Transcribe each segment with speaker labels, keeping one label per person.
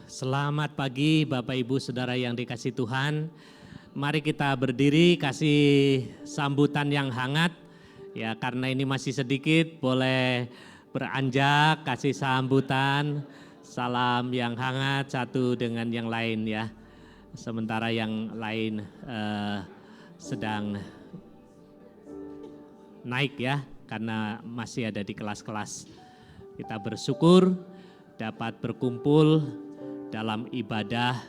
Speaker 1: Selamat pagi Bapak Ibu Saudara yang dikasihi Tuhan. Mari kita berdiri kasih sambutan yang hangat. Ya karena ini masih sedikit boleh beranjak kasih sambutan. Salam yang hangat satu dengan yang lain ya. Sementara yang lain sedang naik ya karena masih ada di kelas-kelas. Kita bersyukur dapat berkumpul dalam ibadah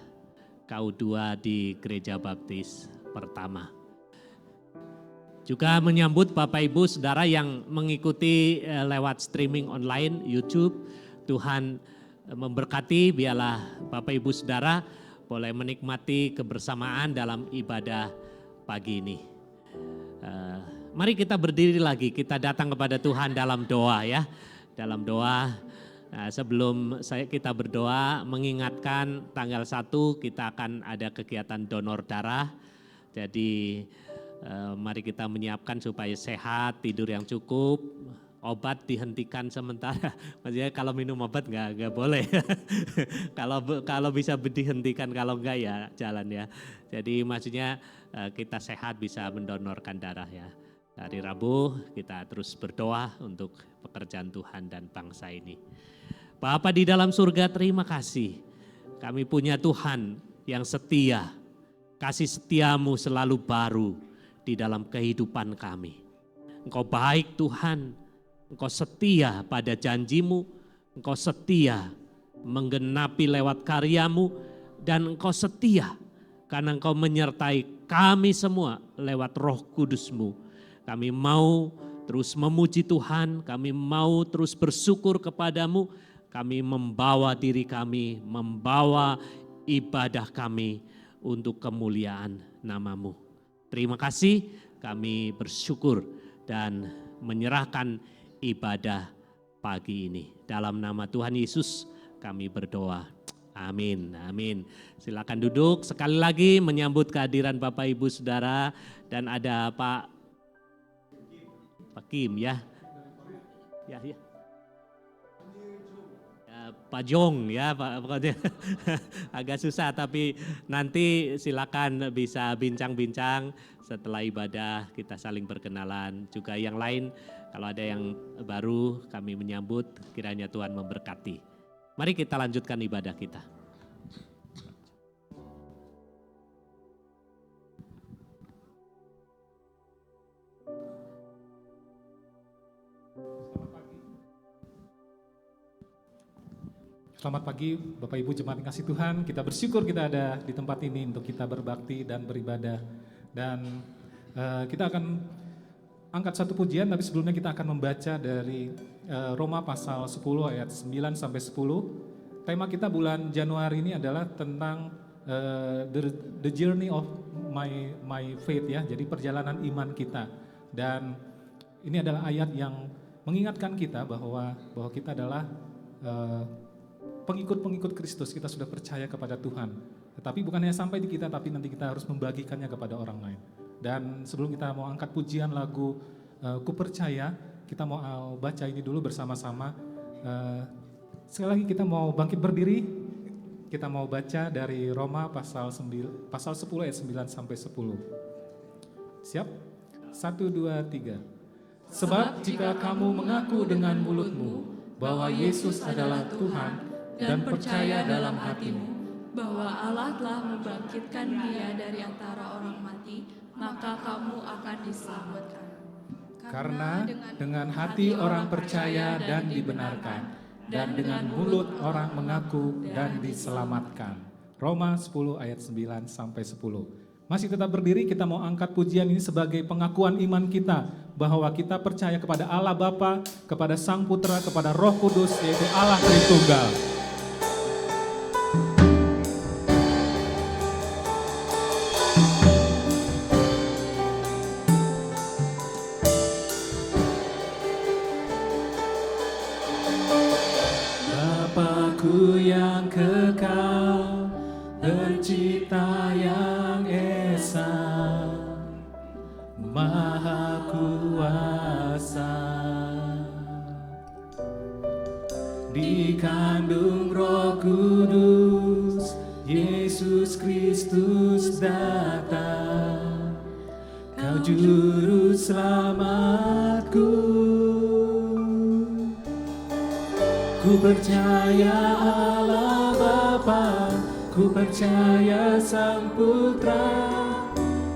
Speaker 1: KU2 di Gereja Baptis Pertama. Juga menyambut Bapak Ibu Saudara yang mengikuti lewat streaming online YouTube. Tuhan memberkati, biarlah Bapak Ibu Saudara boleh menikmati kebersamaan dalam ibadah pagi ini. Mari kita berdiri lagi, kita datang kepada Tuhan dalam doa ya. Dalam doa. Nah, sebelum kita berdoa, mengingatkan tanggal 1 kita akan ada kegiatan donor darah. Jadi mari kita menyiapkan supaya sehat, tidur yang cukup, obat dihentikan sementara. Maksudnya kalau minum obat nggak boleh. kalau bisa dihentikan, kalau enggak ya jalan ya. Jadi maksudnya kita sehat bisa mendonorkan darah ya. Hari Rabu kita terus berdoa untuk pekerjaan Tuhan dan bangsa ini. Bapa di dalam surga, terima kasih. Kami punya Tuhan yang setia. Kasih setiamu selalu baru di dalam kehidupan kami. Engkau baik Tuhan. Engkau setia pada janjimu. Engkau setia menggenapi lewat karyamu. Dan engkau setia karena engkau menyertai kami semua lewat Roh Kudusmu. Kami mau terus memuji Tuhan. Kami mau terus bersyukur kepadamu. Kami membawa diri kami, membawa ibadah kami untuk kemuliaan nama-Mu. Terima kasih, kami bersyukur dan menyerahkan ibadah pagi ini. Dalam nama Tuhan Yesus kami berdoa. Amin, amin. Silakan duduk, sekali lagi menyambut kehadiran Bapak Ibu Saudara dan ada Pak Kim ya. Ya. Pak Jong ya Pak, pokoknya agak susah tapi nanti silakan bisa bincang-bincang setelah ibadah, kita saling berkenalan. Juga yang lain kalau ada yang baru kami menyambut, kiranya Tuhan memberkati. Mari kita lanjutkan ibadah kita.
Speaker 2: Selamat pagi Bapak Ibu jemaat yang kasih Tuhan, kita bersyukur kita ada di tempat ini untuk kita berbakti dan beribadah. Dan kita akan angkat satu pujian, tapi sebelumnya kita akan membaca dari Roma pasal 10 ayat 9 sampai 10. Tema kita bulan Januari ini adalah tentang the journey of my faith ya, jadi perjalanan iman kita. Dan ini adalah ayat yang mengingatkan kita bahwa kita adalah pengikut-pengikut Kristus, kita sudah percaya kepada Tuhan. Tetapi bukan hanya sampai di kita, tapi nanti kita harus membagikannya kepada orang lain. Dan sebelum kita mau angkat pujian lagu Ku Percaya, kita mau baca ini dulu bersama-sama. Sekali lagi kita mau bangkit berdiri, kita mau baca dari Roma pasal 10 ayat 9 sampai 10. Siap? 1, 2, 3. Sebab jika kamu mengaku dengan mulutmu bahwa Yesus adalah Tuhan, dan percaya dalam hatimu
Speaker 3: bahwa Allah telah membangkitkan Dia dari antara orang mati, maka kamu akan diselamatkan.
Speaker 2: Karena dengan hati orang percaya dan dibenarkan, dan dengan mulut orang mengaku dan diselamatkan. Roma 10 ayat 9 sampai 10. Masih tetap berdiri, kita mau angkat pujian ini sebagai pengakuan iman kita bahwa kita percaya kepada Allah Bapa, kepada Sang Putra, kepada Roh Kudus, yaitu Allah Tritunggal. Bapakku yang kekal, pencipta yang esa, Maha Kuasa, dikandung Roh Kudus Juru selamatku. Ku percaya Allah Bapa, ku percaya Sang Putra,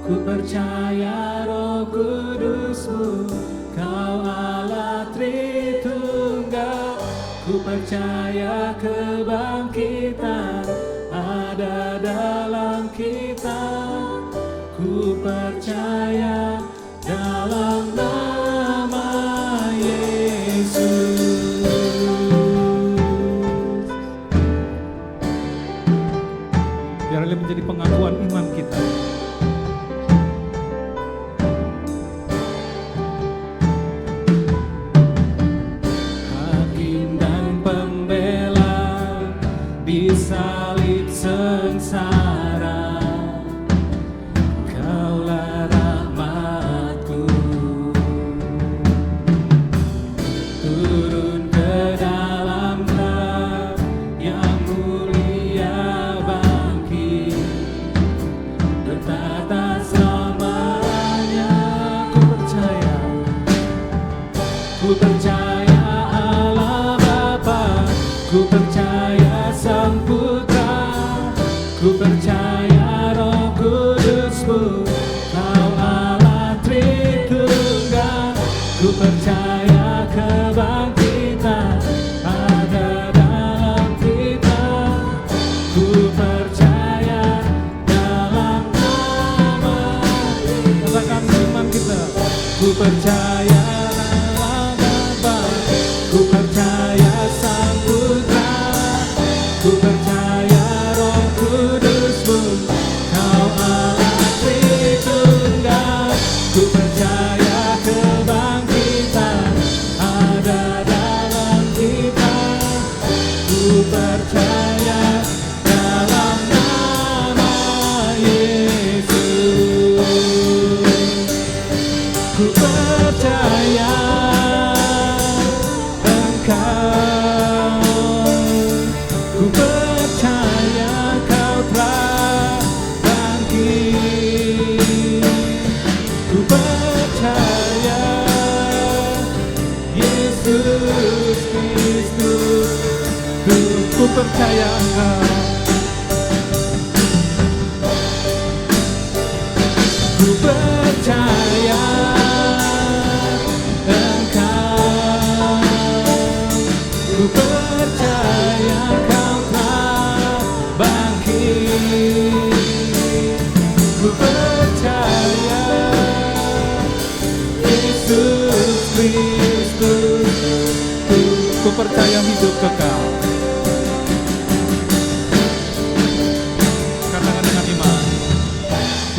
Speaker 2: ku percaya Roh Kudus-Mu, Kau Allah Tritunggal. Ku percaya kebangkitan ada dalam kita. Ku percaya dalam nama Yesus. Biarlah menjadi pengakuan iman kita. Hakim dan pembela di salib sengsara, Kaulah rahmatku. Turun ke dalam gelap yang mulia, bangkit bertata selamanya. Ku percaya Allah Bapa, ku percaya Sang Putra, ku percaya Roh Kudus-Mu, Kau Allah Tritunggal. Ku percaya kebangkitan ada dalam kita. Ku percaya dalam nama Yesus. Katakan iman kita. Ku percaya dalam Bapa, ku percaya Sang Putra, ku percaya Roh Kudus-Mu, Kau Allah Tritunggal. Ku percaya kebangkitan ada dalam kita. Ku percaya dalam nama Yesus. Ku percaya Engkau, ku percaya Kau telah bangkit. Ku percaya Yesus Kristus. Ku percaya Engkau. Ku percaya Engkau, ku percaya Kau telah bangkit. Ku percaya Yesus Kristus. Ku percaya hidup kekal. Katakan dengan iman.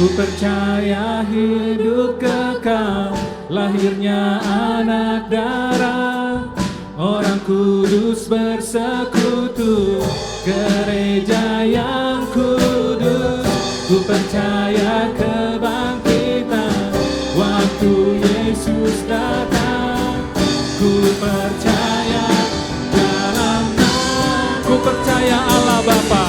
Speaker 2: Ku percaya hidup kekal, lahirnya anak darah, orang kudus bersekutu, gereja yang kudus. Ku percaya kebangkitan waktu Yesus datang. Ku percaya dalam nama. Ku percaya Allah Bapa,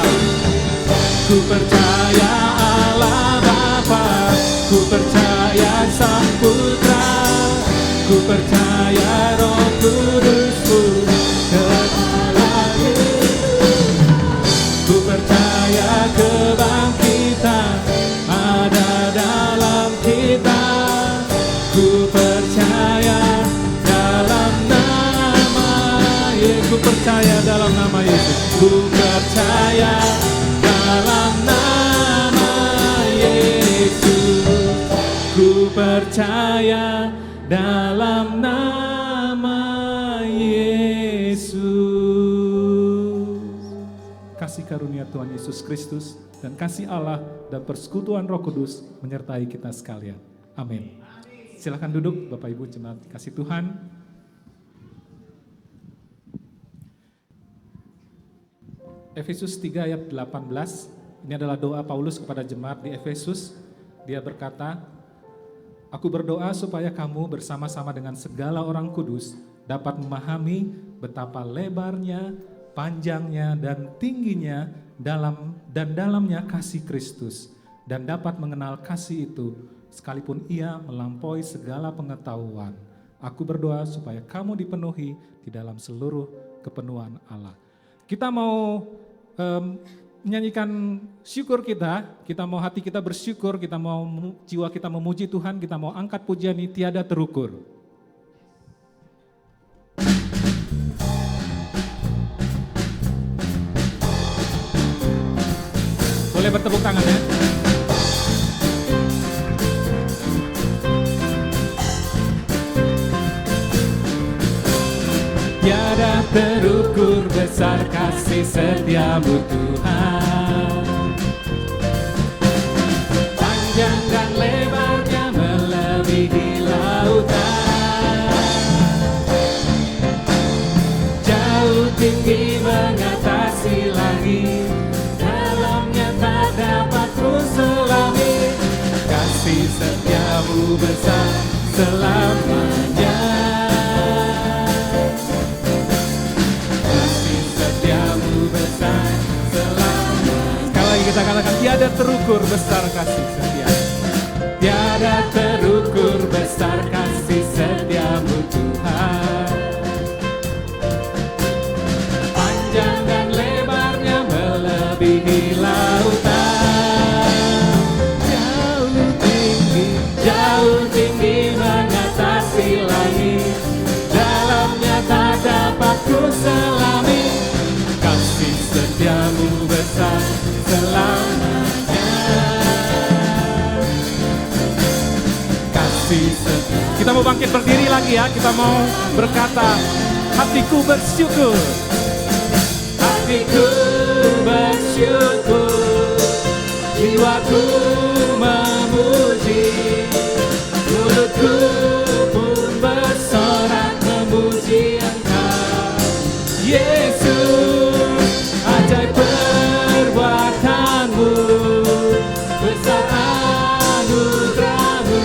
Speaker 2: ku percaya Allah Bapa, ku percaya Sang Putra, ku percaya Roh Kudus-Mu, kekal. Ku percaya kebangkitan ada dalam kita. Ku percaya dalam nama Yesus. Ku percaya dalam nama Yesus. Ku percaya dalam nama Yesus. Ku percaya dalam nama Yesus. Kasih karunia Tuhan Yesus Kristus dan kasih Allah dan persekutuan Roh Kudus menyertai kita sekalian. Amin. Silakan duduk Bapak Ibu jemaat kasih Tuhan. Efesus 3 ayat 18. Ini adalah doa Paulus kepada jemaat di Efesus. Dia berkata, "Aku berdoa supaya kamu bersama-sama dengan segala orang kudus dapat memahami betapa lebarnya, panjangnya, dan tingginya dalamnya kasih Kristus, dan dapat mengenal kasih itu sekalipun ia melampaui segala pengetahuan. Aku berdoa supaya kamu dipenuhi di dalam seluruh kepenuhan Allah. Kita mau menyanyikan syukur kita mau hati kita bersyukur, kita mau jiwa kita memuji Tuhan, kita mau angkat pujian ini tiada terukur. Boleh bertepuk tangan ya. Tiada terukur besar kasih setiamu Tuhan. Panjang dan lebarnya melebihi lautan. Jauh tinggi mengatasi langit, dalamnya tak dapat ku selami. Kasih setiamu besar selamanya. Kita katakan tiada terukur besar kasih setia. Tiada terukur besar kasih setiamu Tuhan. Panjang dan lebarnya melebihi lautan. Jauh tinggi mengatasi langit, dalamnya tak dapat ku selami. Kasih setiamu besar selamanya. Kasih setia. Kita mau bangkit berdiri lagi ya. Kita mau berkata, hatiku bersyukur. Hatiku bersyukur, jiwaku memuji, mulutku pun bersorak memuji Engkau, Yesus. Ajaib perbuatanmu, besar anugerahmu,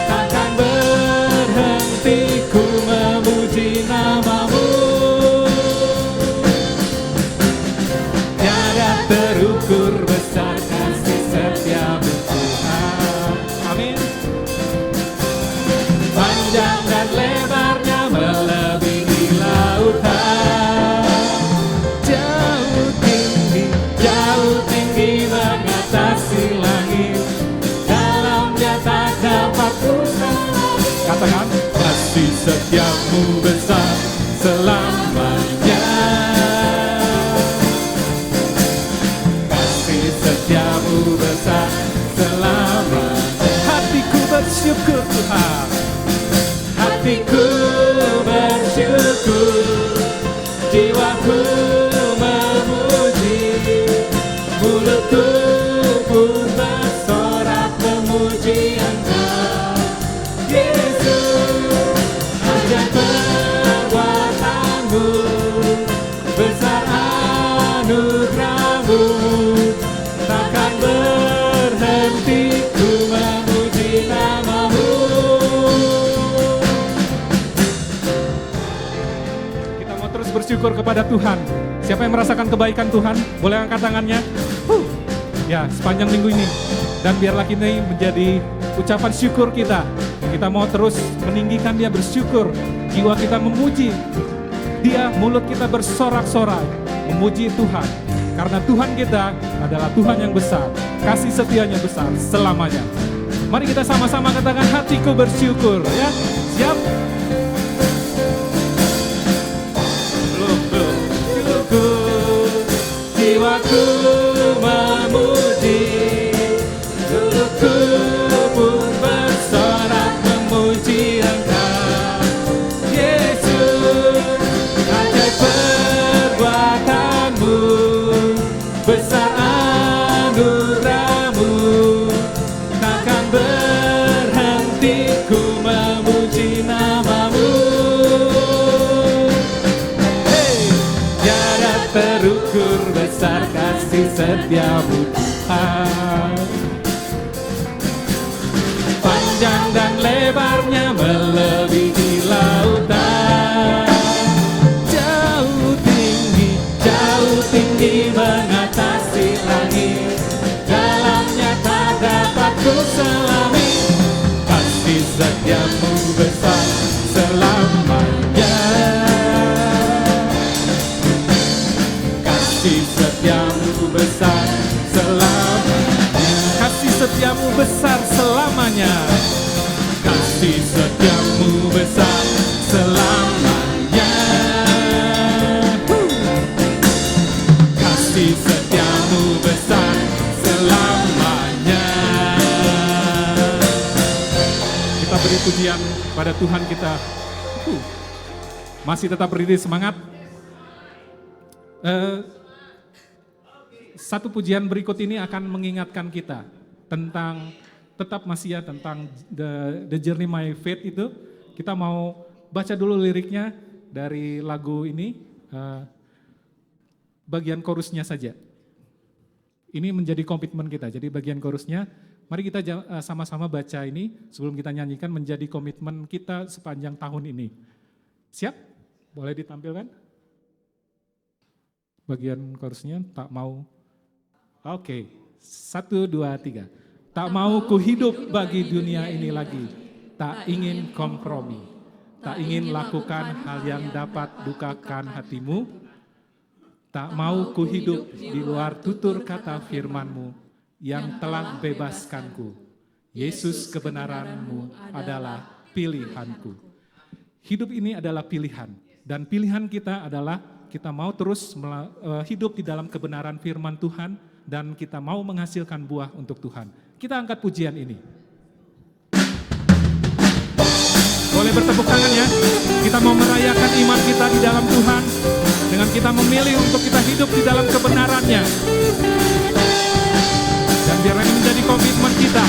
Speaker 2: takkan berhenti ku memuji namamu. Tiada terukur besar kasih setiamu Tuhan. Amin. Panjang dan lebarnya melebihi lautan. Jauh tinggi mengatasi langit, dalamnya tak dapat ku selami. Katakan, kasih setiamu besar selamanya. Kasih setiamu besar selamanya. Hatiku bersyukur Tuhan. Hatiku bersyukur, jiwaku memuji, mulutku pun bersorak memuji Engkau, Yesus. Ajaib perbuatanmu, besar anugerahmu, takkan berhenti ku memuji namamu. Kita mau terus bersyukur kepada Tuhan. Siapa yang merasakan kebaikan Tuhan, boleh angkat tangannya. Ya, sepanjang minggu ini. Dan biarlah ini menjadi ucapan syukur kita. Kita mau terus meninggikan Dia, bersyukur. Jiwa kita memuji Dia, mulut kita bersorak-sorai memuji Tuhan. Karena Tuhan kita adalah Tuhan yang besar, kasih setianya besar selamanya. Mari kita sama-sama katakan, hatiku bersyukur. Ya, siap? Jiwaku memuji, mulutku pun bersorak memuji Engkau, Yesus. Ajaib perbuatanmu, besar anugerahmu, takkan berhenti ku memuji namamu. Tiada terukur besar kasih setiamu Tuhan. Panjang dan lebarnya melebihi lautan. Jauh tinggi mengatasi langit, dalamnya tak dapat ku selami. kasih setiamu besar selamanya. Kasih setiamu besar selamanya. Kasih setiamu besar selamanya. Kasih setiamu besar selamanya. Kita beri pujian pada Tuhan kita. Masih tetap berdiri semangat. Satu pujian berikut ini akan mengingatkan kita tentang tetap masih ya tentang the Journey My Faith itu. Kita mau baca dulu liriknya dari lagu ini, bagian chorusnya saja. Ini menjadi komitmen kita, jadi bagian chorusnya, mari kita sama-sama baca ini sebelum kita nyanyikan menjadi komitmen kita sepanjang tahun ini. Siap? Boleh ditampilkan? Bagian chorusnya, tak mau. Oke, 1, 2, 3. Tak mau ku hidup bagi dunia ini lagi, tak ingin kompromi, tak ingin lakukan hal yang dapat dukakan hatimu, tak mau ku hidup di luar tutur kata firman-Mu yang telah bebaskanku. Yesus kebenaran-Mu adalah pilihanku. Hidup ini adalah pilihan, dan pilihan kita adalah kita mau terus hidup di dalam kebenaran firman Tuhan, dan kita mau menghasilkan buah untuk Tuhan. Kita angkat pujian ini. Boleh bertepuk tangan ya. Kita mau merayakan iman kita di dalam Tuhan, dengan kita memilih untuk kita hidup di dalam kebenarannya. Dan biar ini menjadi komitmen kita.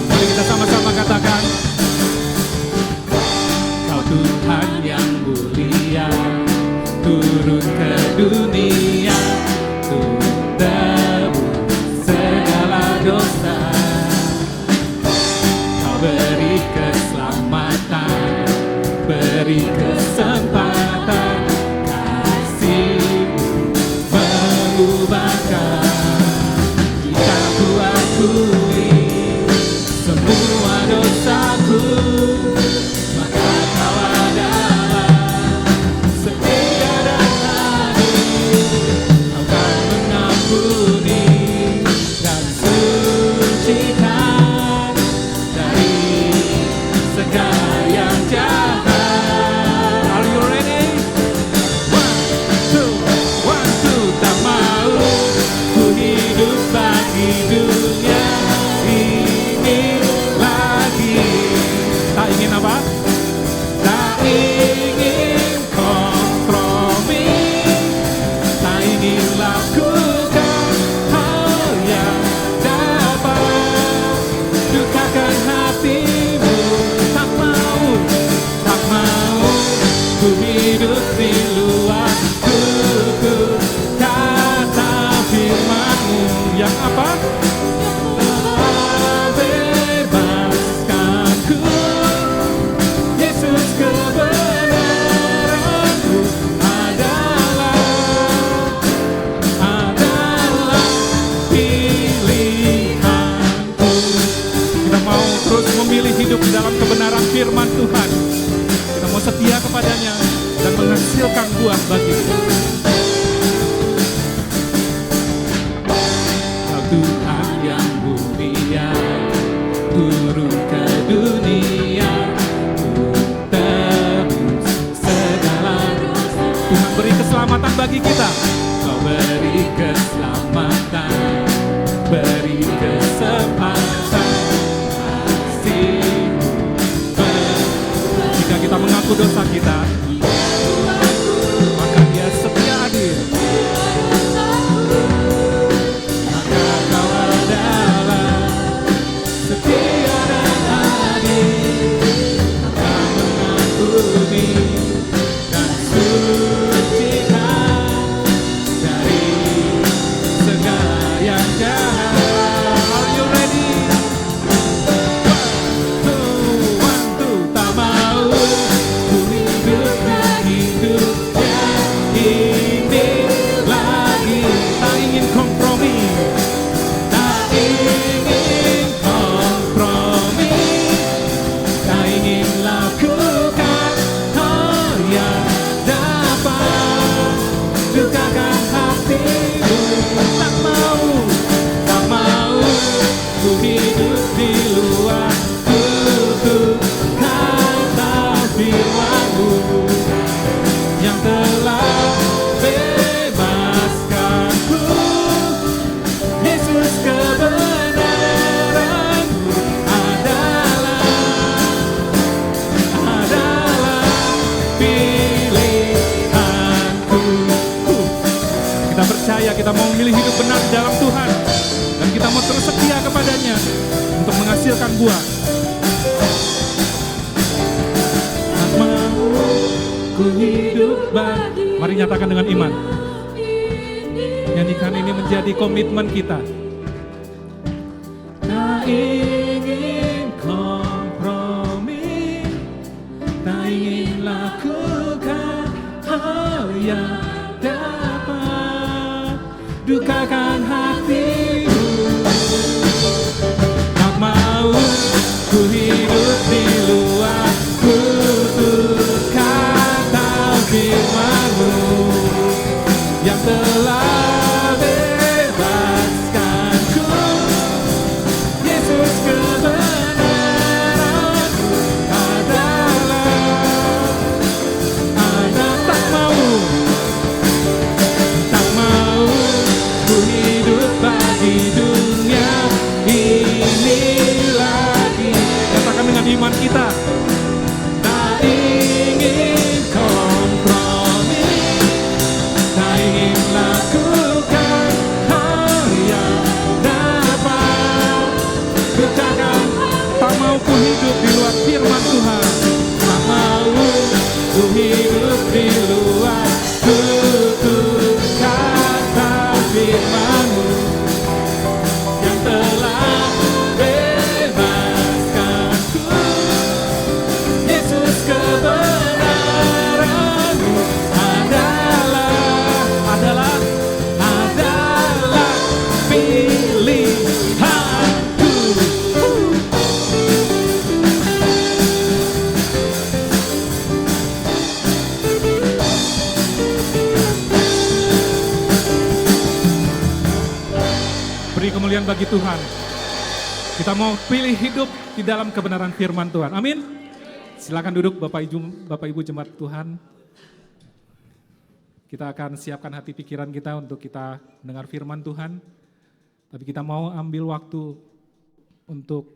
Speaker 2: Mari kita sama-sama katakan, Kau Tuhan yang mulia, turun ke dunia, untuk tebus segala dosa. Kau beri keselamatan, beri kesempatan, kasih-Mu mengubahkan. Jika ku akui semua dosaku, maka Kau adalah setia dan adil. Kau kan mengampuni dan sucikan dari segala yang jahat. Are you ready? 1, 2, tak mau ku hidup bagi dunia ini lagi. Tak ingin apa? Tak ingin kompromi, tak ingin lakukan hal yang dapat dukakan hatimu. Tak mau ku hidup di luar tutur kata firman-Mu yang apa? Telah bebaskanku. Yesus kebenaran-Mu adalah pilihanku. Kita mau terus memilih hidup di dalam kebenaran firman Tuhan. Kita mau setia kepadanya dan menghasilkan buah bagi Dia. Kau Tuhan yang mulia, turun ke dunia, untuk tebus segala dosa. Tuhan beri keselamatan bagi kita. Kau beri keselamatan, beri kesempatan, kasih-Mu. Jika kita mengaku dosa kita, maka Dia setia adil. Maka Kau adalah setia dan adil. Kau mengampuni dan sucikan dari segala yang jahat. Are you ready? 1, 2, tak mau ku hidup kita mau memilih hidup benar di dalam Tuhan. Dan kita mau terus setia kepadanya untuk menghasilkan buah. Tak mau ku hidup bagi. Mari nyatakan dengan iman. Nyanyikan ini menjadi komitmen kita. Tak ingin kompromi, tak ingin lakukan hal yang dapat dukakan hatimu. Tak mau ku hidup di luar tutur kata firman-Mu yang telah bebaskanku. Yesus, kebenaran-Mu adalah tak mau ku hidup bagi dunia ini lagi. Katakan dengan iman kita. Tak ingin kompromi, tak ingin lakukan hal yang dapat dukakan. Tak mau ku hidup di luar firman Tuhan. Tak mau ku hidup di luar tutur kata firman-Mu yang telah bebaskanku. Yesus, kebenaran-Mu adalah pilihanku. Beri kemuliaan bagi Tuhan. Kita mau pilih hidup di dalam kebenaran firman Tuhan. Amin. Silakan duduk Bapak Ibu jemaat Tuhan. Kita akan siapkan hati pikiran kita untuk kita mendengar firman Tuhan. Tapi kita mau ambil waktu untuk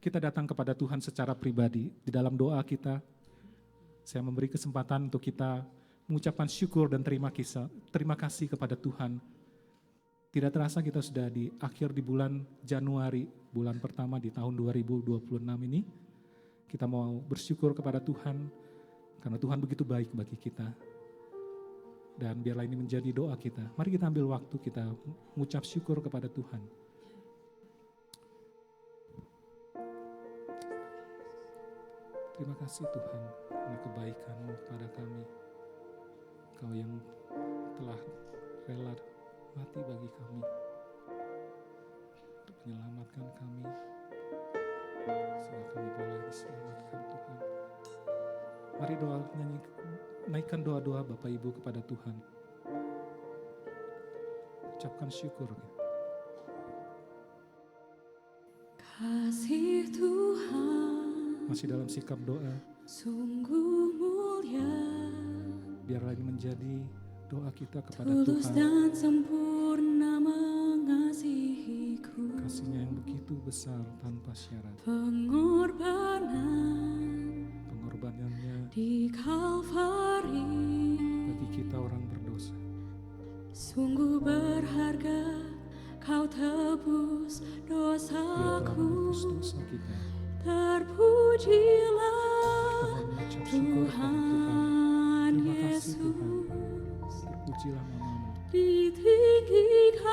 Speaker 2: kita datang kepada Tuhan secara pribadi. Di dalam doa kita, saya memberi kesempatan untuk kita mengucapkan syukur dan terima kasih kepada Tuhan. Tidak terasa kita sudah di akhir di bulan Januari, bulan pertama di tahun 2026 ini. Kita mau bersyukur kepada Tuhan, karena Tuhan begitu baik bagi kita. Dan biarlah ini menjadi doa kita. Mari kita ambil waktu kita mengucap syukur kepada Tuhan. Terima kasih Tuhan, karena kebaikan-Mu pada kami. Kau yang telah rela mati bagi kami, untuk menyelamatkan kami, sehingga kami boleh diselamatkan Tuhan. Mari naikkan doa-doa Bapak Ibu kepada Tuhan. Ucapkan syukur.
Speaker 3: Kasih Tuhan
Speaker 2: Masih dalam sikap doa,
Speaker 3: sungguh mulia,
Speaker 2: biarlah ini menjadi doa kita kepada
Speaker 3: tulus
Speaker 2: Tuhan.
Speaker 3: dan sempurna mengasihiku.
Speaker 2: Kasih-Nya yang begitu besar tanpa syarat. Pengorbanannya
Speaker 3: Di Kalvari
Speaker 2: bagi kita orang berdosa.
Speaker 3: sungguh berharga, Kau tebus
Speaker 2: Dia telah
Speaker 3: dosaku.
Speaker 2: menebus dosa kita.
Speaker 3: Terpujilah
Speaker 2: Kita mau mengucap syukur kepada Tuhan.
Speaker 3: Tuhan
Speaker 2: Terima kasih Tuhan.
Speaker 3: Yesus.
Speaker 2: Terpujilah nama-Mu.
Speaker 3: Ditinggikan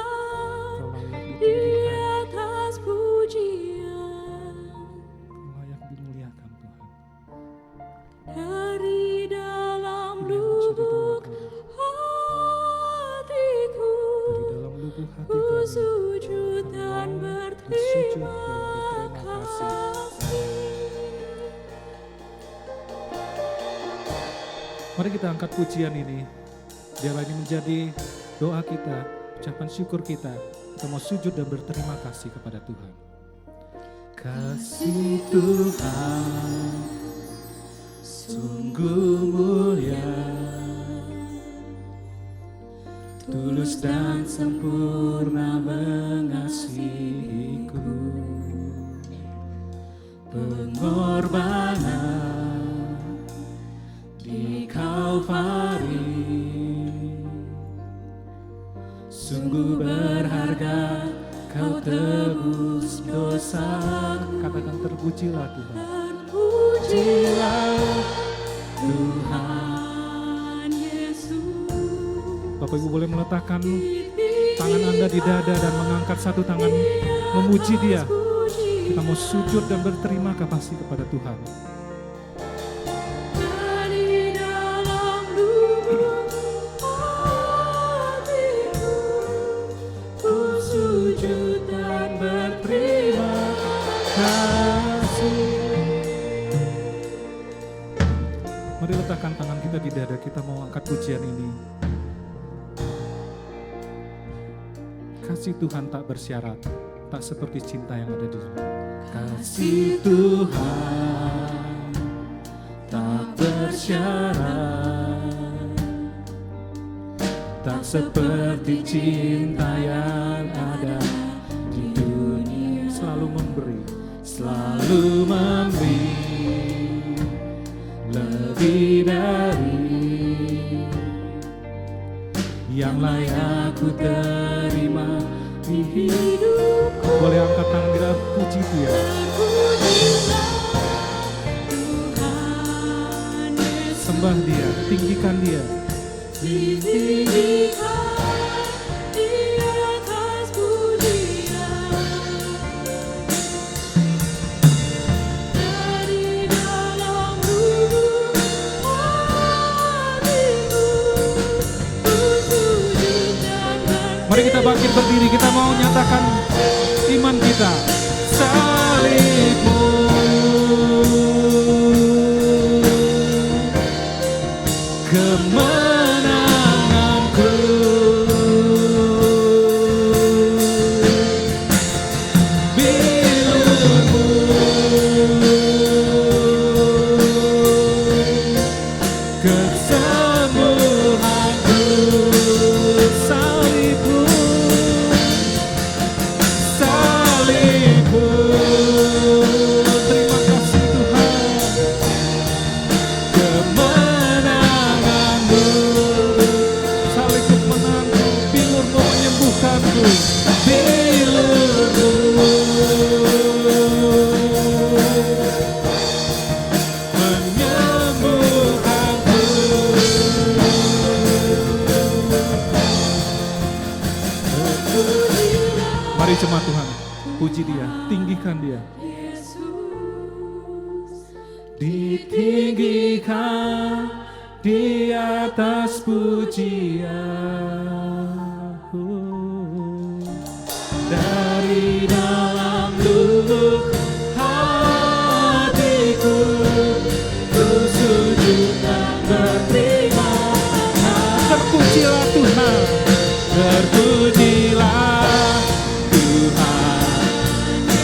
Speaker 2: Kau layak
Speaker 3: di
Speaker 2: ditinggikan,
Speaker 3: atas pujian,
Speaker 2: Kau layak dimuliakan Tuhan.
Speaker 3: dari dalam
Speaker 2: Ini yang menjadi doa
Speaker 3: lubuk
Speaker 2: kami.
Speaker 3: hatiku,
Speaker 2: Dari dalam lubuk hati
Speaker 3: ku
Speaker 2: kami,
Speaker 3: sujud
Speaker 2: kami
Speaker 3: dan
Speaker 2: mau
Speaker 3: berterima
Speaker 2: bersujud dan berterima kasih.
Speaker 3: kasih.
Speaker 2: Mari kita angkat pujian ini. Biarlah ini menjadi doa kita, ucapan syukur kita. Kita mau sujud dan berterima kasih kepada Tuhan. Kasih Tuhan sungguh mulia, tulus dan sempurna mengasihiku. Pengorbanan di Kalvari sungguh Terpujilah Tuhan.
Speaker 3: Terpujilah Tuhan Yesus.
Speaker 2: Bapak Ibu boleh meletakkan tangan Anda di dada dan mengangkat satu tangan memuji Dia. Kita mau sujud dan berterima kasih kepada Tuhan.
Speaker 3: Dari dalam lubuk hatiku, ku sujud dan berterima kasih.
Speaker 2: Mari letakkan tangan kita di dada, kita mau angkat pujian ini. Kasih Tuhan tak bersyarat, tak seperti cinta yang ada di dunia. Kasih Tuhan tak bersyarat, tak seperti cinta yang ada di dunia. Selalu memberi, selalu memberi, lebih dari yang layak ku terima di hidupku. Boleh angkat tangan kita puji Dia. Sembah Dia, tinggikan Dia.
Speaker 3: Ditinggikan di atas pujian. Dari dalam lubuk hatiku, ku sujud dan
Speaker 2: Mari kita bangkit berdiri, kita mau nyatakan iman kita. Salibmu kemenanganku, bilurmu kesembuhanku. Salibmu, salibmu, terima kasih Tuhan. Kemenanganmu, salib kemenanganmu, bilurmu menyembuhkanku, bilurmu menyembuhkanku. Mari jemaat Tuhan, puji Dia, tinggikan Dia. Ditinggikan di atas pujian. Dari dalam lubuk hatiku, ku sujud dan berterima kasih. Terpujilah Tuhan, terpujilah Tuhan.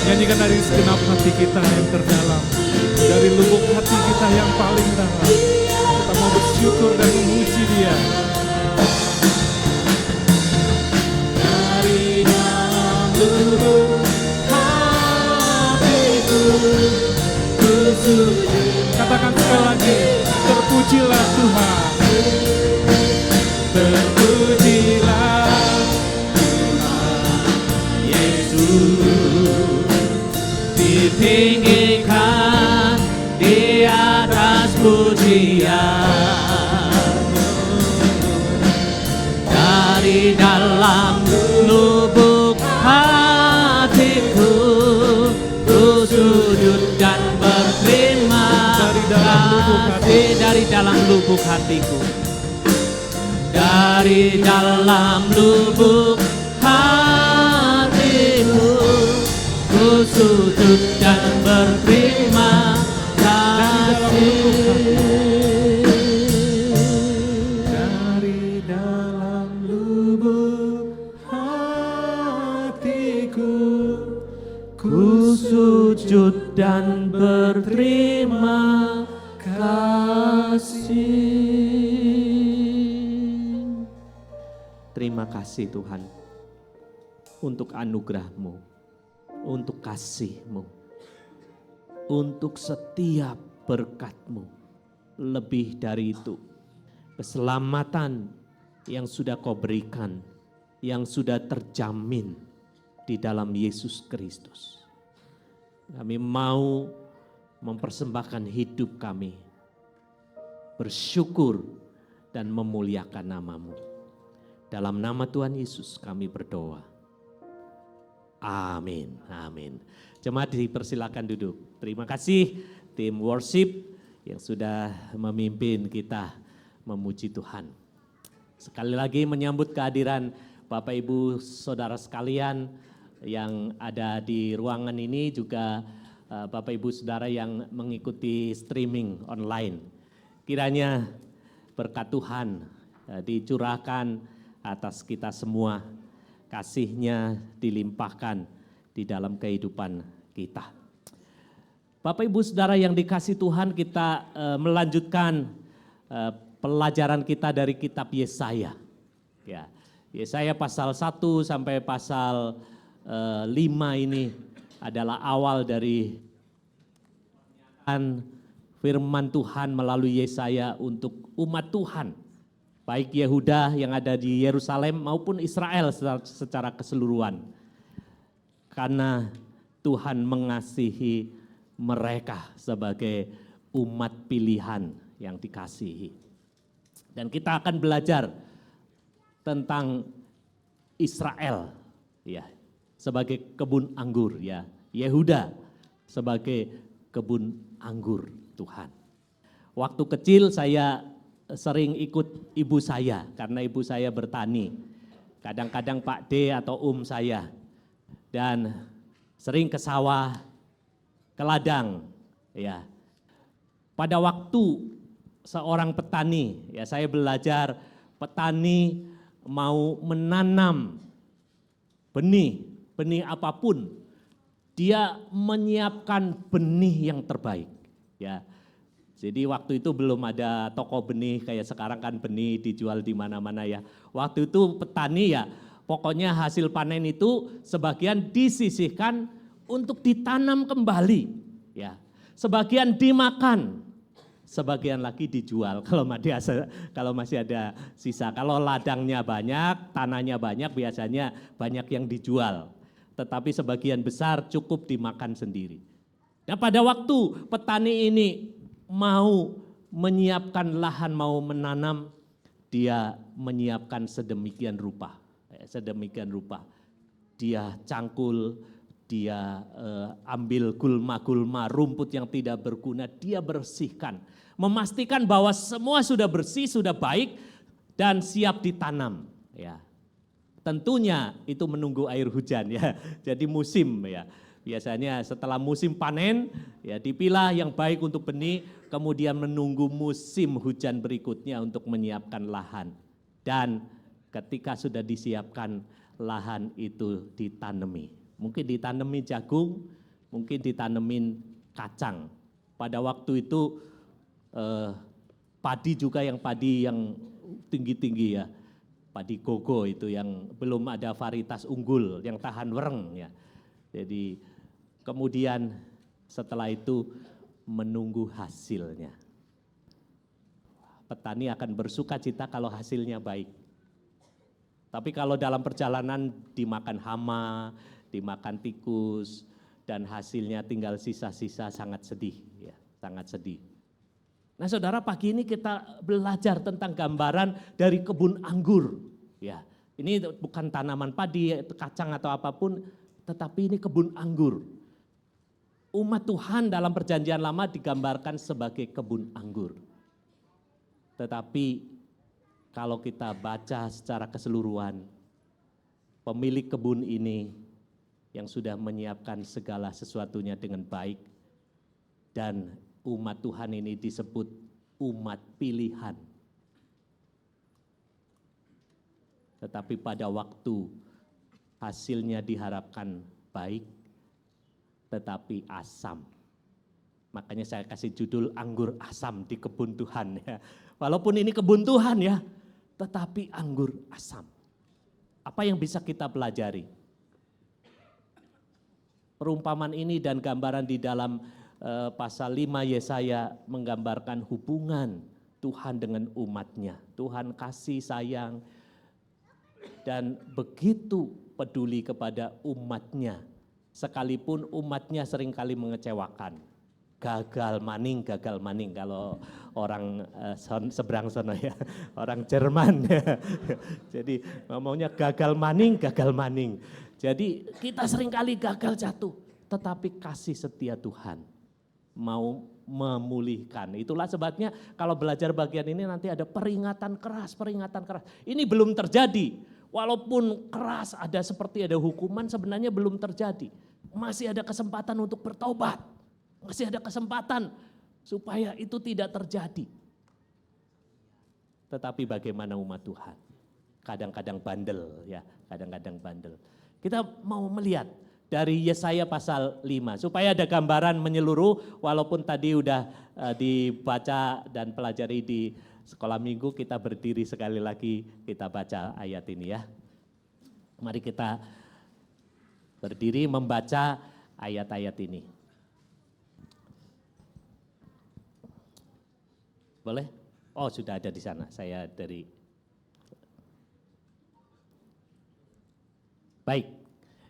Speaker 2: Nyanyikan dari segenap hati kita yang terdalam, dari lubuk hati kita yang paling dalam. Kita mau bersyukur dan memuji Dia. Dari dalam lubuk hatiku, ku sujud. Katakan sekali lagi, terpujilah Tuhan, terpujilah Tuhan Yesus. Ditinggikan di atas pujian, dari dalam lubuk hatiku, ku sujud dan berterima kasih. Dari dalam lubuk hatiku, dari dalam lubuk hatiku, ku sujud dan berterima kasih. Dari dalam lubuk hatiku, ku sujud dan berterima kasih.
Speaker 1: Terima kasih Tuhan untuk anugerah-Mu, untuk kasih-Mu, untuk setiap berkat-Mu. Lebih dari itu, keselamatan yang sudah Kau berikan, yang sudah terjamin di dalam Yesus Kristus. Kami mau mempersembahkan hidup kami, bersyukur dan memuliakan nama-Mu. Dalam nama Tuhan Yesus kami berdoa. Amin, amin. Jemaat dipersilakan duduk. Terima kasih tim worship yang sudah memimpin kita memuji Tuhan. Sekali lagi menyambut kehadiran Bapak Ibu Saudara sekalian yang ada di ruangan ini, juga Bapak Ibu Saudara yang mengikuti streaming online. Kiranya berkat Tuhan dicurahkan atas kita semua, kasih-Nya dilimpahkan di dalam kehidupan kita. Bapak Ibu Saudara yang dikasihi Tuhan, kita melanjutkan pelajaran kita dari kitab Yesaya. Ya, Yesaya pasal 1 sampai pasal 5 ini adalah awal dari firman Tuhan melalui Yesaya untuk umat Tuhan, baik Yehuda yang ada di Yerusalem maupun Israel secara keseluruhan. Karena Tuhan mengasihi mereka sebagai umat pilihan yang dikasihi. Dan kita akan belajar tentang Israel ya, sebagai kebun anggur ya, Yehuda sebagai kebun anggur Tuhan. Waktu kecil saya sering ikut ibu saya karena ibu saya bertani. Kadang-kadang Pak D atau saya, dan sering ke sawah, ke ladang ya. Pada waktu seorang petani ya, saya belajar petani mau menanam benih apapun, dia menyiapkan benih yang terbaik ya. Jadi waktu itu belum ada toko benih kayak sekarang kan, benih dijual di mana-mana ya. Waktu itu petani ya, pokoknya hasil panen itu sebagian disisihkan untuk ditanam kembali ya. Sebagian dimakan, sebagian lagi dijual kalau masih ada sisa. Kalau ladangnya banyak, tanahnya banyak, biasanya banyak yang dijual. Tetapi sebagian besar cukup dimakan sendiri. Nah, pada waktu petani ini mau menyiapkan lahan, mau menanam, dia menyiapkan sedemikian rupa. Dia cangkul, dia ambil gulma-gulma, rumput yang tidak berguna, dia bersihkan. Memastikan bahwa semua sudah bersih, sudah baik, dan siap ditanam. Ya. Tentunya itu menunggu air hujan ya, jadi musim ya. Biasanya setelah musim panen, ya dipilah yang baik untuk benih, kemudian menunggu musim hujan berikutnya untuk menyiapkan lahan. Dan ketika sudah disiapkan, lahan itu ditanami. Mungkin ditanami jagung, mungkin ditanemin kacang. Pada waktu itu padi juga, yang padi yang tinggi-tinggi ya. Padi gogo itu yang belum ada varietas unggul, yang tahan wereng ya. Jadi kemudian setelah itu menunggu hasilnya. Petani akan bersuka cita kalau hasilnya baik. Tapi kalau dalam perjalanan dimakan hama, dimakan tikus, dan hasilnya tinggal sisa-sisa, sangat sedih ya, sangat sedih. Nah saudara, pagi ini kita belajar tentang gambaran dari kebun anggur. Ya, ini bukan tanaman padi, kacang atau apapun, tetapi ini kebun anggur. Umat Tuhan dalam perjanjian lama digambarkan sebagai kebun anggur. Tetapi kalau kita baca secara keseluruhan, pemilik kebun ini yang sudah menyiapkan segala sesuatunya dengan baik, dan umat Tuhan ini disebut umat pilihan. Tetapi pada waktu hasilnya diharapkan baik, tetapi asam. Makanya saya kasih judul anggur asam di kebun Tuhan ya. Walaupun ini kebun Tuhan ya, tetapi anggur asam. Apa yang bisa kita pelajari? Perumpamaan ini dan gambaran di dalam pasal 5 Yesaya menggambarkan hubungan Tuhan dengan umatnya. Tuhan kasih sayang dan begitu peduli kepada umatnya, sekalipun umatnya seringkali mengecewakan. gagal maning kalau orang seberang sana ya, orang Jerman ya. Jadi ngomongnya gagal maning. Jadi kita seringkali gagal jatuh, tetapi kasih setia Tuhan mau memulihkan. Itulah sebabnya kalau belajar bagian ini nanti ada peringatan keras. Ini belum terjadi. Walaupun keras seperti ada hukuman, sebenarnya belum terjadi. Masih ada kesempatan untuk bertobat. Masih ada kesempatan supaya itu tidak terjadi. Tetapi bagaimana umat Tuhan? Kadang-kadang bandel ya, Kita mau melihat dari Yesaya pasal 5 supaya ada gambaran menyeluruh, walaupun tadi udah dibaca dan pelajari di sekolah minggu, kita berdiri sekali lagi kita baca ayat ini ya. Mari kita berdiri membaca ayat-ayat ini. Boleh? Oh, sudah ada di sana. Baik,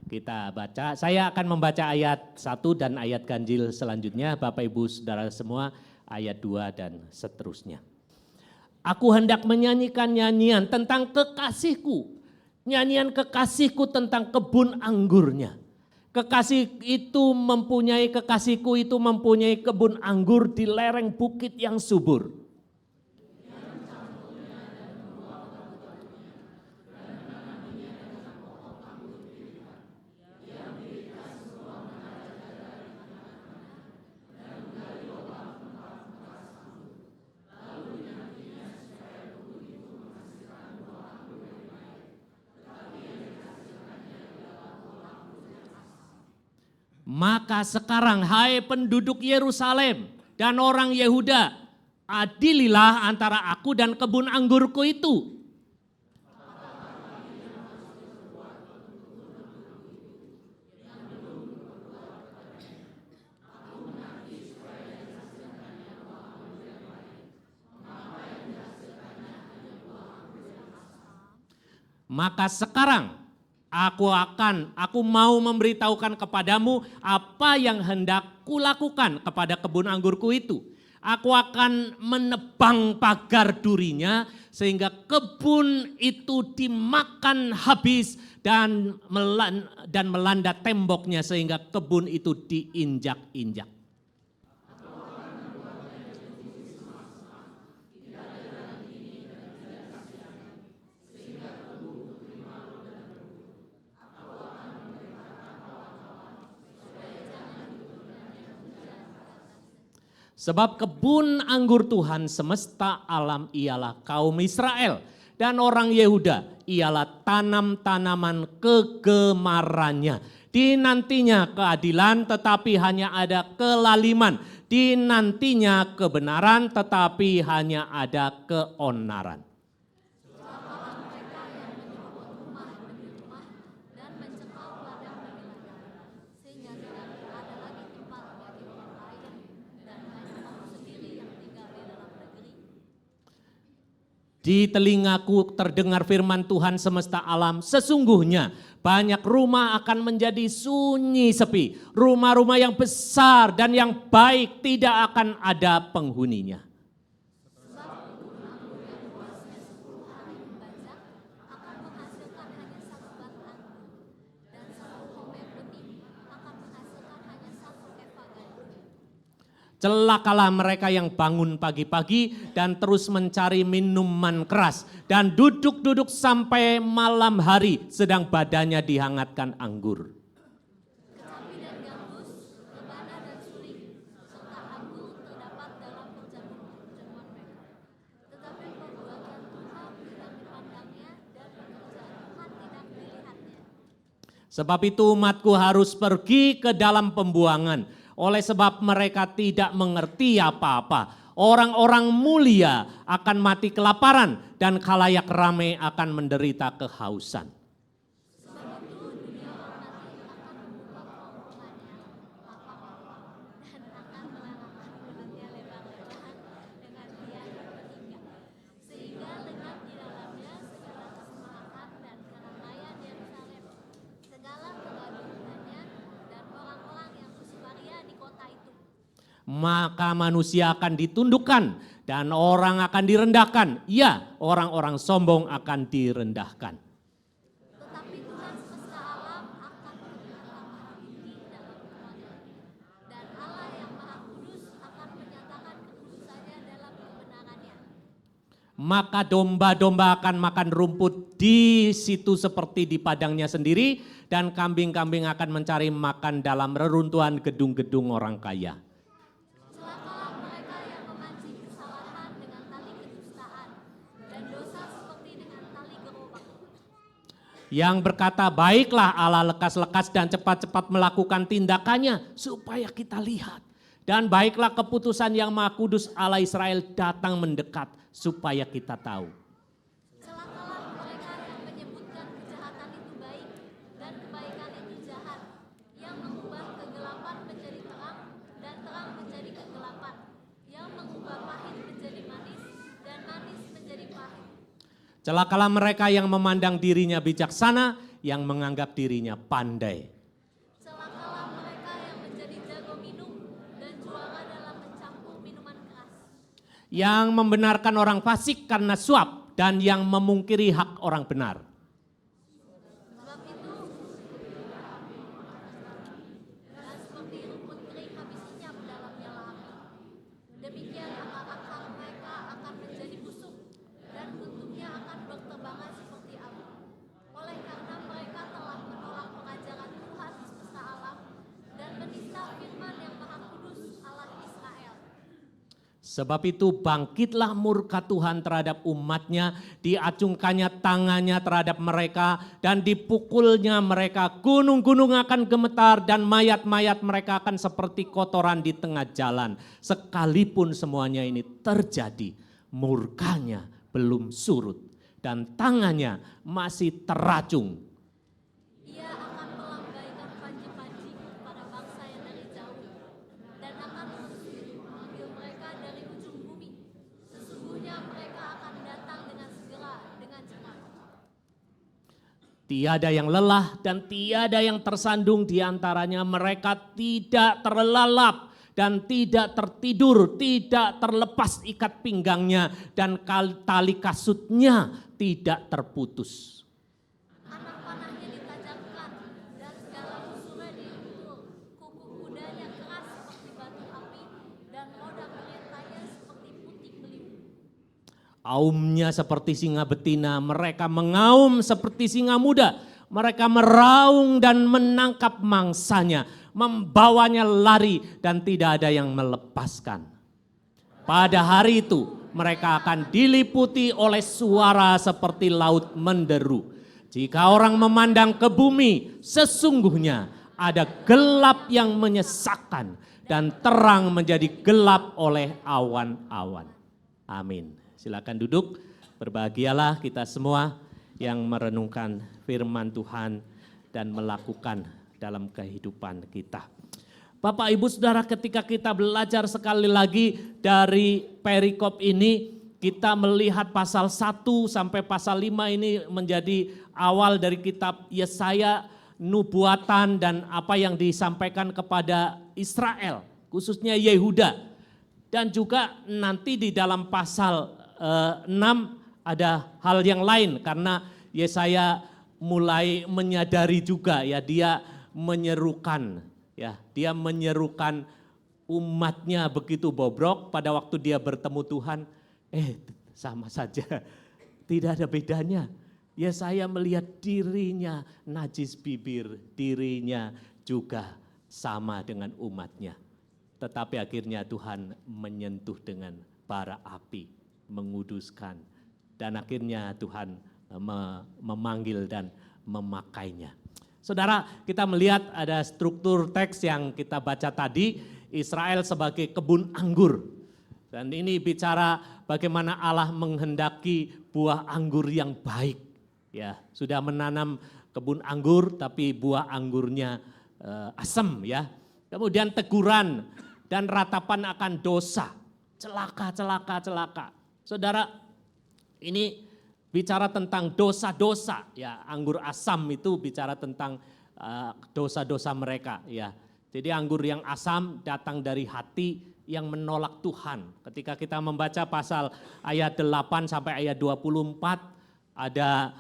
Speaker 1: kita baca. Saya akan membaca ayat 1 dan ayat ganjil selanjutnya. Bapak Ibu Saudara semua, ayat 2 dan seterusnya. Aku hendak menyanyikan nyanyian tentang kekasihku. Nyanyian kekasihku tentang kebun anggurnya. Kekasihku itu mempunyai kebun anggur di lereng bukit yang subur. Maka sekarang hai penduduk Yerusalem dan orang Yehuda, adililah antara aku dan kebun anggurku itu. Maka sekarang aku mau memberitahukan kepadamu apa yang hendak kulakukan kepada kebun anggurku itu. Aku akan menebang pagar durinya sehingga kebun itu dimakan habis dan melanda temboknya sehingga kebun itu diinjak-injak. Sebab kebun anggur Tuhan semesta alam ialah kaum Israel dan orang Yehuda ialah tanam-tanaman kegemarannya. Dinantinya keadilan tetapi hanya ada kelaliman. Dinantinya kebenaran tetapi hanya ada keonaran. Di telingaku terdengar firman Tuhan semesta alam, sesungguhnya banyak rumah akan menjadi sunyi sepi. Rumah-rumah yang besar dan yang baik tidak akan ada penghuninya. Celakalah mereka yang bangun pagi-pagi dan terus mencari minuman keras dan duduk-duduk sampai malam hari sedang badannya dihangatkan anggur. Sebab itu umatku harus pergi ke dalam pembuangan. Oleh sebab mereka tidak mengerti apa-apa. Orang-orang mulia akan mati kelaparan dan khalayak ramai akan menderita kehausan. maka manusia akan ditundukkan dan orang akan direndahkan. Ya, orang-orang sombong akan direndahkan.
Speaker 4: Tetapi Tuhan semesta alam akan berkata maha tinggi dalam kekuasaannya. Dan Allah yang maha kudus akan menyatakan kekudusannya dalam kebenarannya.
Speaker 1: Maka domba-domba akan makan rumput di situ seperti di padangnya sendiri, dan kambing-kambing akan mencari makan dalam reruntuhan gedung-gedung orang kaya.
Speaker 4: Celakalah mereka yang memancing kesalahan dengan tali kedustaan, dan dosa seperti dengan tali gerobak.
Speaker 1: Yang berkata, baiklah Allah lekas-lekas dan cepat-cepat melakukan tindakannya supaya kita lihat. Dan baiklah keputusan yang Maha Kudus Allah Israel datang mendekat supaya kita tahu.
Speaker 4: Celakalah mereka yang menyebutkan kejahatan itu baik dan kebaikan itu jahat, yang mengubah kegelapan menjadi terang dan terang menjadi kegelapan, yang mengubah pahit menjadi manis dan manis menjadi pahit.
Speaker 1: Celakalah mereka yang memandang dirinya bijaksana, yang menganggap dirinya pandai.
Speaker 4: Celakalah mereka yang menjadi jago minum dan juara dalam mencampur minuman keras.
Speaker 1: Yang membenarkan orang fasik karena suap, dan yang memungkiri hak orang benar.
Speaker 4: Sebab itu, dan seperti rumput kering habis lenyap dalam nyala api, demikian akar-akar mereka akan menjadi busuk, dan buntutnya akan berterbangan seperti abu. Oleh karena mereka telah menolak pengajaran Tuhan semesta alam, dan menista firman yang maha kudus Allah Israel.
Speaker 1: Sebab itu bangkitlah murka Tuhan terhadap umatnya, diacungkannya tangannya terhadap mereka, dan dipukulnya mereka. Gunung-gunung akan gemetar dan mayat-mayat mereka akan seperti kotoran di tengah jalan. Sekalipun semuanya ini terjadi, murkanya belum surut dan tangannya masih teracung.
Speaker 4: Ia akan melambaikan panji-panji kepada bangsa yang dari jauh, dan akan mengambil mereka dari ujung bumi. Sesungguhnya mereka akan datang dengan segera, dengan cepat.
Speaker 1: Tiada yang lelah dan tiada yang tersandung di antaranya. Mereka tidak terlelap dan tidak tertidur, tidak terlepas ikat pinggangnya, dan tali kasutnya tidak terputus.
Speaker 4: Anak panahnya ditajamkan, dan segala musuhnya dipukul. Kuku kudanya keras seperti batu api, dan roda keretanya seperti puting beliung.
Speaker 1: Aumnya seperti singa betina, mereka mengaum seperti singa muda. Mereka meraung dan menangkap mangsanya, membawanya lari dan tidak ada yang melepaskan. Pada hari itu mereka akan diliputi oleh suara seperti laut menderu. Jika orang memandang ke bumi, sesungguhnya ada gelap yang menyesakkan dan terang menjadi gelap oleh awan-awan. Amin. Silakan duduk, berbahagialah kita semua yang merenungkan firman Tuhan dan melakukan dalam kehidupan kita. Bapak Ibu Saudara, ketika kita belajar sekali lagi dari perikop ini, kita melihat pasal 1 sampai pasal 5 ini menjadi awal dari kitab Yesaya, nubuatan dan apa yang disampaikan kepada Israel, khususnya Yehuda. Dan juga nanti di dalam pasal 6 ada hal yang lain, karena Yesaya mulai menyadari juga ya, dia menyerukan umatnya begitu bobrok pada waktu dia bertemu Tuhan, sama saja, tidak ada bedanya. Yesaya melihat dirinya najis bibir, dirinya juga sama dengan umatnya. Tetapi akhirnya Tuhan menyentuh dengan bara api, menguduskan, dan akhirnya Tuhan memanggil dan memakainya. Saudara, kita melihat ada struktur teks yang kita baca tadi, Israel sebagai kebun anggur. Dan ini bicara bagaimana Allah menghendaki buah anggur yang baik. Ya, sudah menanam kebun anggur tapi buah anggurnya asam ya. Kemudian teguran dan ratapan akan dosa. Celaka, celaka, celaka. Saudara, ini bicara tentang dosa-dosa ya, anggur asam itu bicara tentang dosa-dosa mereka ya. Jadi anggur yang asam datang dari hati yang menolak Tuhan. Ketika kita membaca pasal ayat 8 sampai ayat 24, ada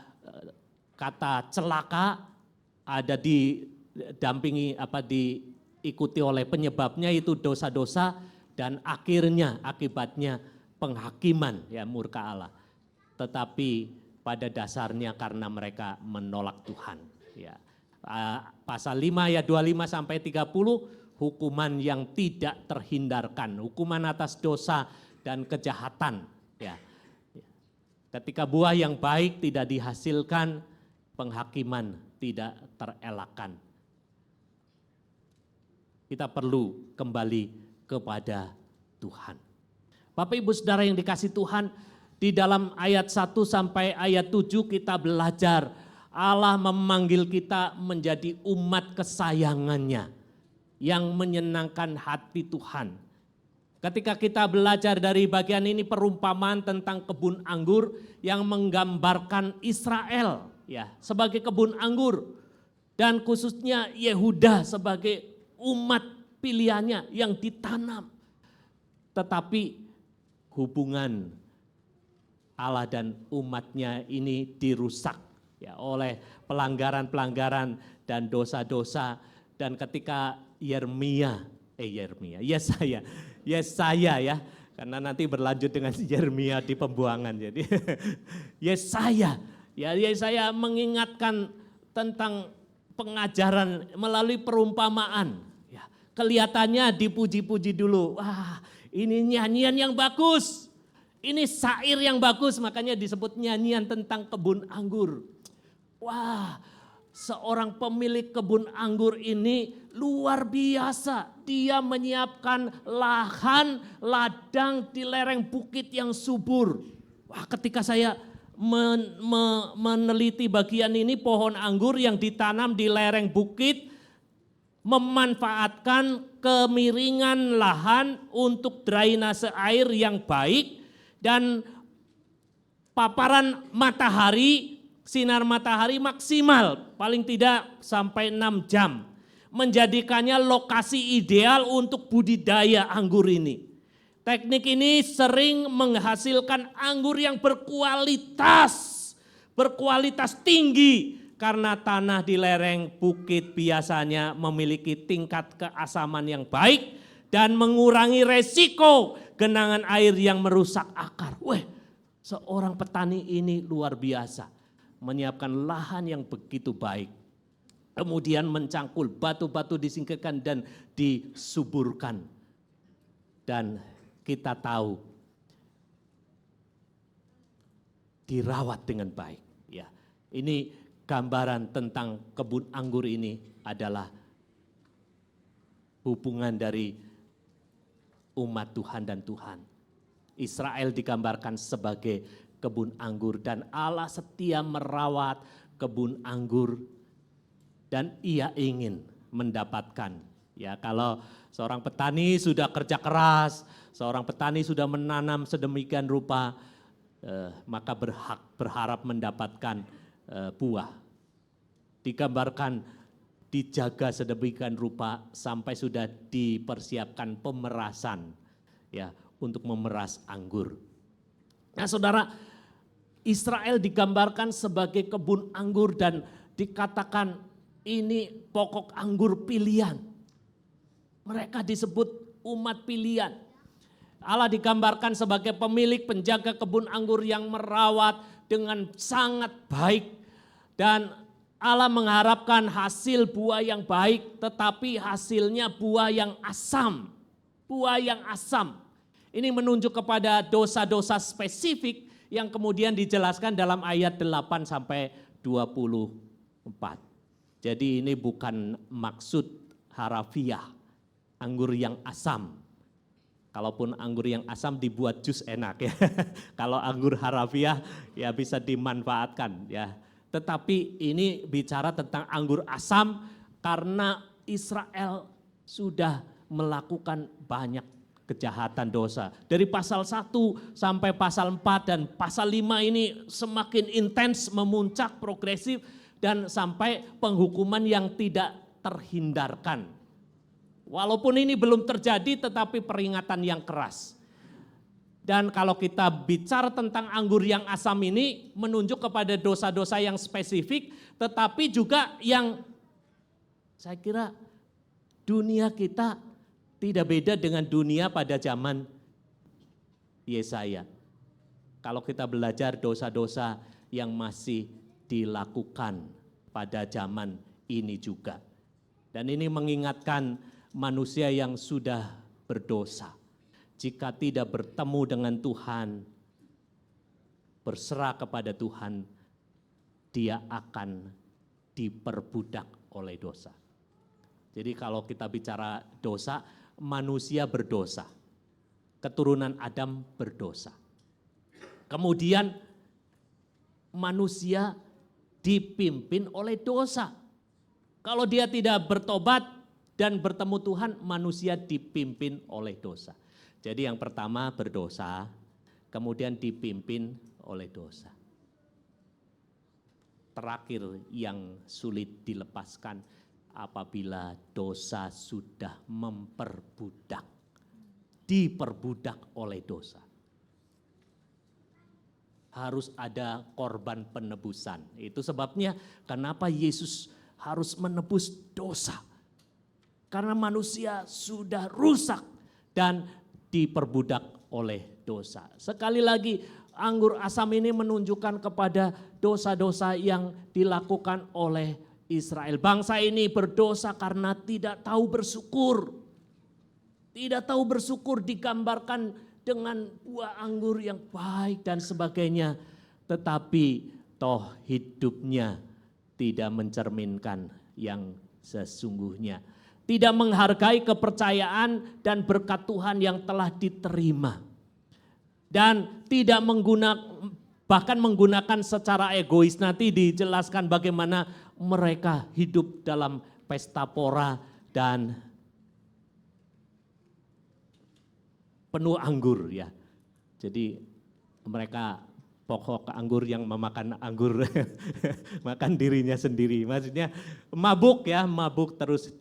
Speaker 1: kata celaka, ada didampingi diikuti oleh penyebabnya itu dosa-dosa, dan akhirnya akibatnya penghakiman, ya, murka Allah. Tetapi pada dasarnya karena mereka menolak Tuhan, ya. Pasal 5 ayat 25 sampai 30, hukuman yang tidak terhindarkan, hukuman atas dosa dan kejahatan, ya. Ketika buah yang baik tidak dihasilkan, penghakiman tidak terelakkan. Kita perlu kembali kepada Tuhan. Bapak Ibu Saudara yang dikasih Tuhan, di dalam ayat 1 sampai ayat 7 kita belajar Allah memanggil kita menjadi umat kesayangannya yang menyenangkan hati Tuhan. Ketika kita belajar dari bagian ini, perumpamaan tentang kebun anggur yang menggambarkan Israel, ya, sebagai kebun anggur, dan khususnya Yehuda sebagai umat pilihannya yang ditanam. Tetapi hubungan Allah dan umatnya ini dirusak, ya, oleh pelanggaran-pelanggaran dan dosa-dosa. Dan ketika Yesaya, ya, karena nanti berlanjut dengan Yeremia di pembuangan. Jadi Yesaya mengingatkan tentang pengajaran melalui perumpamaan. Ya, kelihatannya dipuji-puji dulu. Wah, ini nyanyian yang bagus. Ini syair yang bagus, makanya disebut nyanyian tentang kebun anggur. Wah, seorang pemilik kebun anggur ini luar biasa. Dia menyiapkan lahan ladang di lereng bukit yang subur. Wah, ketika saya meneliti bagian ini, pohon anggur yang ditanam di lereng bukit memanfaatkan kemiringan lahan untuk drainase air yang baik dan paparan matahari, sinar matahari maksimal, paling tidak sampai 6 jam. Menjadikannya lokasi ideal untuk budidaya anggur ini. Teknik ini sering menghasilkan anggur yang berkualitas tinggi karena tanah di lereng bukit biasanya memiliki tingkat keasaman yang baik dan mengurangi resiko genangan air yang merusak akar. Wah, seorang petani ini luar biasa, menyiapkan lahan yang begitu baik. Kemudian mencangkul, batu-batu disingkirkan dan disuburkan. Dan kita tahu dirawat dengan baik. Ya, ini gambaran tentang kebun anggur ini adalah hubungan dari umat Tuhan dan Tuhan. Israel digambarkan sebagai kebun anggur dan Allah setia merawat kebun anggur dan Ia ingin mendapatkan. Ya, kalau seorang petani sudah kerja keras, seorang petani sudah menanam sedemikian rupa, maka berharap mendapatkan buah. Digambarkan dijaga sedemikian rupa sampai sudah dipersiapkan pemerasan, ya, untuk memeras anggur. Nah, saudara, Israel digambarkan sebagai kebun anggur dan dikatakan ini pokok anggur pilihan. Mereka disebut umat pilihan. Allah digambarkan sebagai pemilik penjaga kebun anggur yang merawat dengan sangat baik. Dan Allah mengharapkan hasil buah yang baik, tetapi hasilnya buah yang asam. Buah yang asam. Ini menunjuk kepada dosa-dosa spesifik yang kemudian dijelaskan dalam ayat 8 sampai 24. Jadi ini bukan maksud harafiah, anggur yang asam. Kalaupun anggur yang asam dibuat jus enak, ya. Kalau anggur harafiah ya bisa dimanfaatkan, ya. Tetapi ini bicara tentang anggur asam karena Israel sudah melakukan banyak kejahatan dosa. Dari pasal 1 sampai pasal 4 dan pasal 5 ini semakin intens, memuncak, progresif, dan sampai penghukuman yang tidak terhindarkan. Walaupun ini belum terjadi tetapi peringatan yang keras. Dan kalau kita bicara tentang anggur yang asam ini menunjuk kepada dosa-dosa yang spesifik, tetapi juga yang saya kira dunia kita tidak beda dengan dunia pada zaman Yesaya. Kalau kita belajar dosa-dosa yang masih dilakukan pada zaman ini juga. Dan ini mengingatkan manusia yang sudah berdosa. Jika tidak bertemu dengan Tuhan, berserah kepada Tuhan, dia akan diperbudak oleh dosa. Jadi kalau kita bicara dosa, manusia berdosa. Keturunan Adam berdosa. Kemudian manusia dipimpin oleh dosa. Kalau dia tidak bertobat dan bertemu Tuhan, manusia dipimpin oleh dosa. Jadi yang pertama berdosa, kemudian dipimpin oleh dosa. Terakhir yang sulit dilepaskan apabila dosa sudah memperbudak, diperbudak oleh dosa. Harus ada korban penebusan. Itu sebabnya kenapa Yesus harus menebus dosa. Karena manusia sudah rusak dan diperbudak oleh dosa. Sekali lagi, anggur asam ini menunjukkan kepada dosa-dosa yang dilakukan oleh Israel. Bangsa ini berdosa karena tidak tahu bersyukur. Tidak tahu bersyukur digambarkan dengan buah anggur yang baik dan sebagainya. Tetapi toh hidupnya tidak mencerminkan yang sesungguhnya. Tidak menghargai kepercayaan dan berkat Tuhan yang telah diterima. Dan tidak bahkan menggunakan secara egois. Nanti dijelaskan bagaimana mereka hidup dalam pesta pora dan penuh anggur ya. Jadi mereka pokok anggur yang memakan anggur, makan dirinya sendiri. Maksudnya mabuk ya, mabuk terus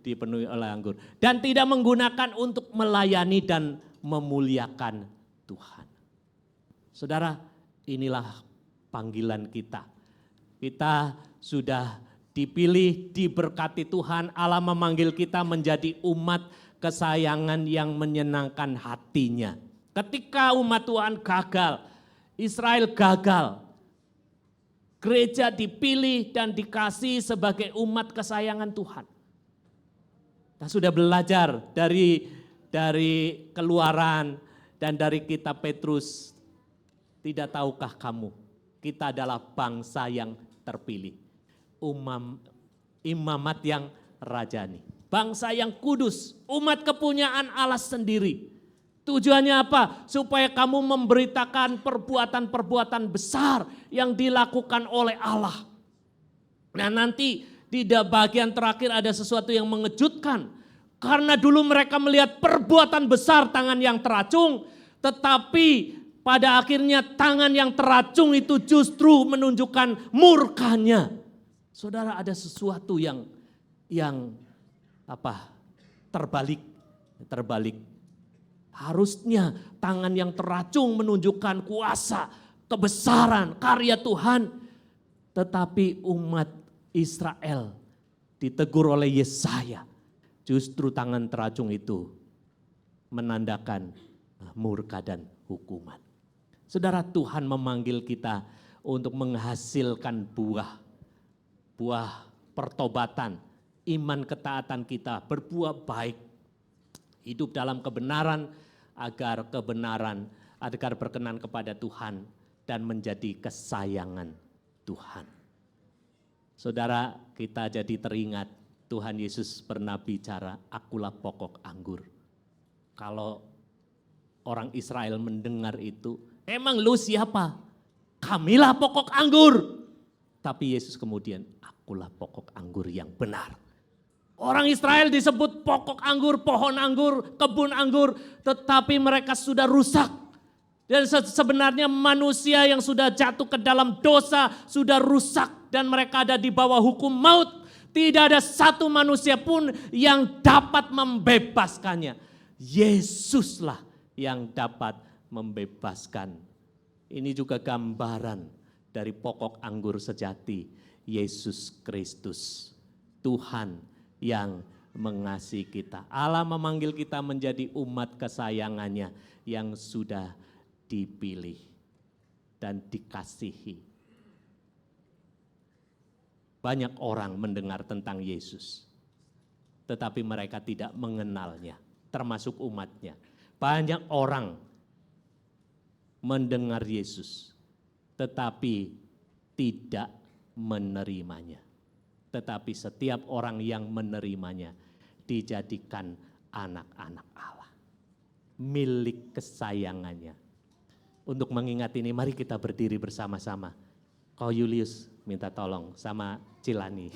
Speaker 1: dipenuhi oleh anggur. Dan tidak menggunakan untuk melayani dan memuliakan Tuhan. Saudara, inilah panggilan kita. Kita sudah dipilih, diberkati Tuhan, Allah memanggil kita menjadi umat kesayangan yang menyenangkan hatinya. Ketika umat Tuhan gagal, Israel gagal, gereja dipilih dan dikasih sebagai umat kesayangan Tuhan. Kita sudah belajar dari Keluaran dan dari kitab Petrus. Tidak tahukah kamu, kita adalah bangsa yang terpilih, imamat yang rajani, bangsa yang kudus, umat kepunyaan Allah sendiri. Tujuannya apa? Supaya kamu memberitakan perbuatan-perbuatan besar yang dilakukan oleh Allah. Nah nanti di bagian terakhir ada sesuatu yang mengejutkan. Karena dulu mereka melihat perbuatan besar tangan yang teracung, tetapi pada akhirnya tangan yang teracung itu justru menunjukkan murkanya. Saudara, ada sesuatu yang terbalik. Harusnya tangan yang teracung menunjukkan kuasa, kebesaran, karya Tuhan. Tetapi umat Israel ditegur oleh Yesaya. Justru tangan teracung itu menandakan murka dan hukuman. Saudara, Tuhan memanggil kita untuk menghasilkan buah pertobatan, iman ketaatan kita, berbuah baik, hidup dalam kebenaran, agar berkenan kepada Tuhan dan menjadi kesayangan Tuhan. Saudara, kita jadi teringat Tuhan Yesus pernah bicara, akulah pokok anggur. Kalau orang Israel mendengar itu, emang lu siapa? Kamilah pokok anggur. Tapi Yesus kemudian, akulah pokok anggur yang benar. Orang Israel disebut pokok anggur, pohon anggur, kebun anggur, tetapi mereka sudah rusak. Dan sebenarnya manusia yang sudah jatuh ke dalam dosa sudah rusak dan mereka ada di bawah hukum maut. Tidak ada satu manusia pun yang dapat membebaskannya. Yesuslah yang dapat membebaskan. Ini juga gambaran dari pokok anggur sejati, Yesus Kristus. Tuhan yang mengasihi kita. Allah memanggil kita menjadi umat kesayangannya yang sudah dipilih dan dikasihi. Banyak orang mendengar tentang Yesus, tetapi mereka tidak mengenalnya, termasuk umatnya. Banyak orang mendengar Yesus, tetapi tidak menerimanya. Tetapi setiap orang yang menerimanya dijadikan anak-anak Allah, milik kesayangannya. Untuk mengingat ini, mari kita berdiri bersama-sama. Kau Julius minta tolong sama Cilani.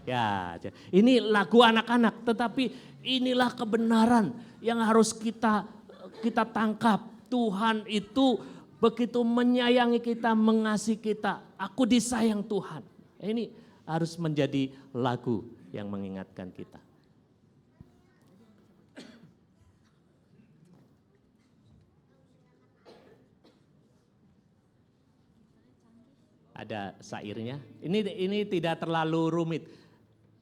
Speaker 1: Ya, ini lagu anak-anak, tetapi inilah kebenaran yang harus kita tangkap. Tuhan itu begitu menyayangi kita, mengasihi kita. Aku disayang Tuhan. Ini harus menjadi lagu yang mengingatkan kita. Ada syairnya. Ini tidak terlalu rumit.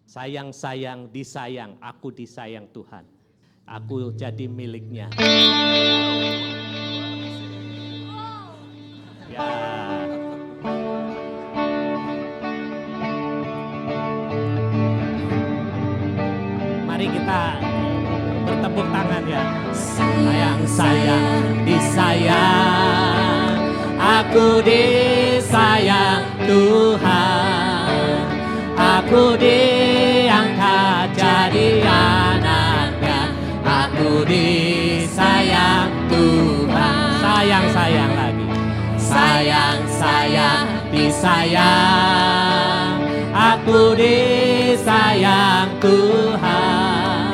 Speaker 1: Sayang-sayang, disayang, aku disayang Tuhan. Aku jadi miliknya. Ya. Mari kita bertepuk tangan ya. Sayang-sayang, disayang, aku disayang Tuhan. Aku diangkat jadi anaknya. Aku disayang Tuhan. Sayang-sayang lagi. Sayang-sayang, disayang, aku disayang Tuhan.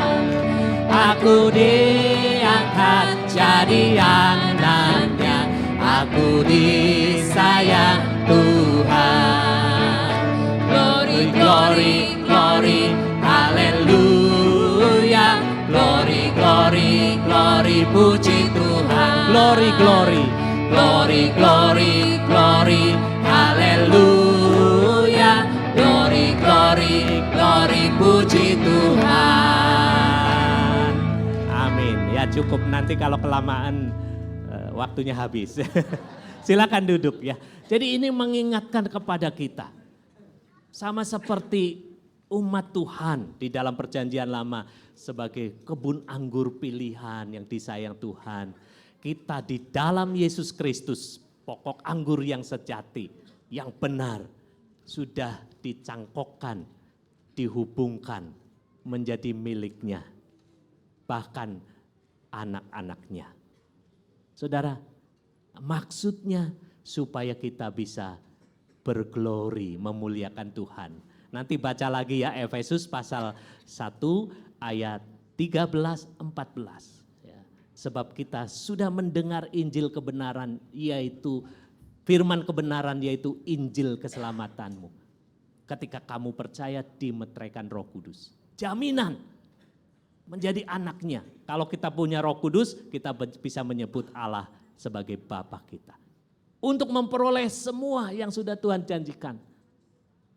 Speaker 1: Aku diangkat jadi anaknya. Aku disayang Tuhan. Glory, glory, glory, haleluya. Glory, glory, glory, puji Tuhan. Glory, glory, glory, glory, glory, haleluya. Glory, glory, glory, puji Tuhan. Amin. Ya cukup, nanti kalau kelamaan waktunya habis. Silakan duduk ya. Jadi ini mengingatkan kepada kita. Sama seperti umat Tuhan di dalam perjanjian lama sebagai kebun anggur pilihan yang disayang Tuhan. Kita di dalam Yesus Kristus, pokok anggur yang sejati, yang benar, sudah dicangkokkan, dihubungkan menjadi miliknya. Bahkan anak-anaknya. Saudara, maksudnya supaya kita bisa berglori, memuliakan Tuhan. Nanti baca lagi ya Efesus pasal 1 ayat 13-14. Ya. Sebab kita sudah mendengar Injil kebenaran, yaitu firman kebenaran, yaitu Injil keselamatanmu. Ketika kamu percaya, dimeteraikan Roh Kudus. Jaminan menjadi anaknya. Kalau kita punya Roh Kudus, kita bisa menyebut Allah sebagai Bapa kita. Untuk memperoleh semua yang sudah Tuhan janjikan.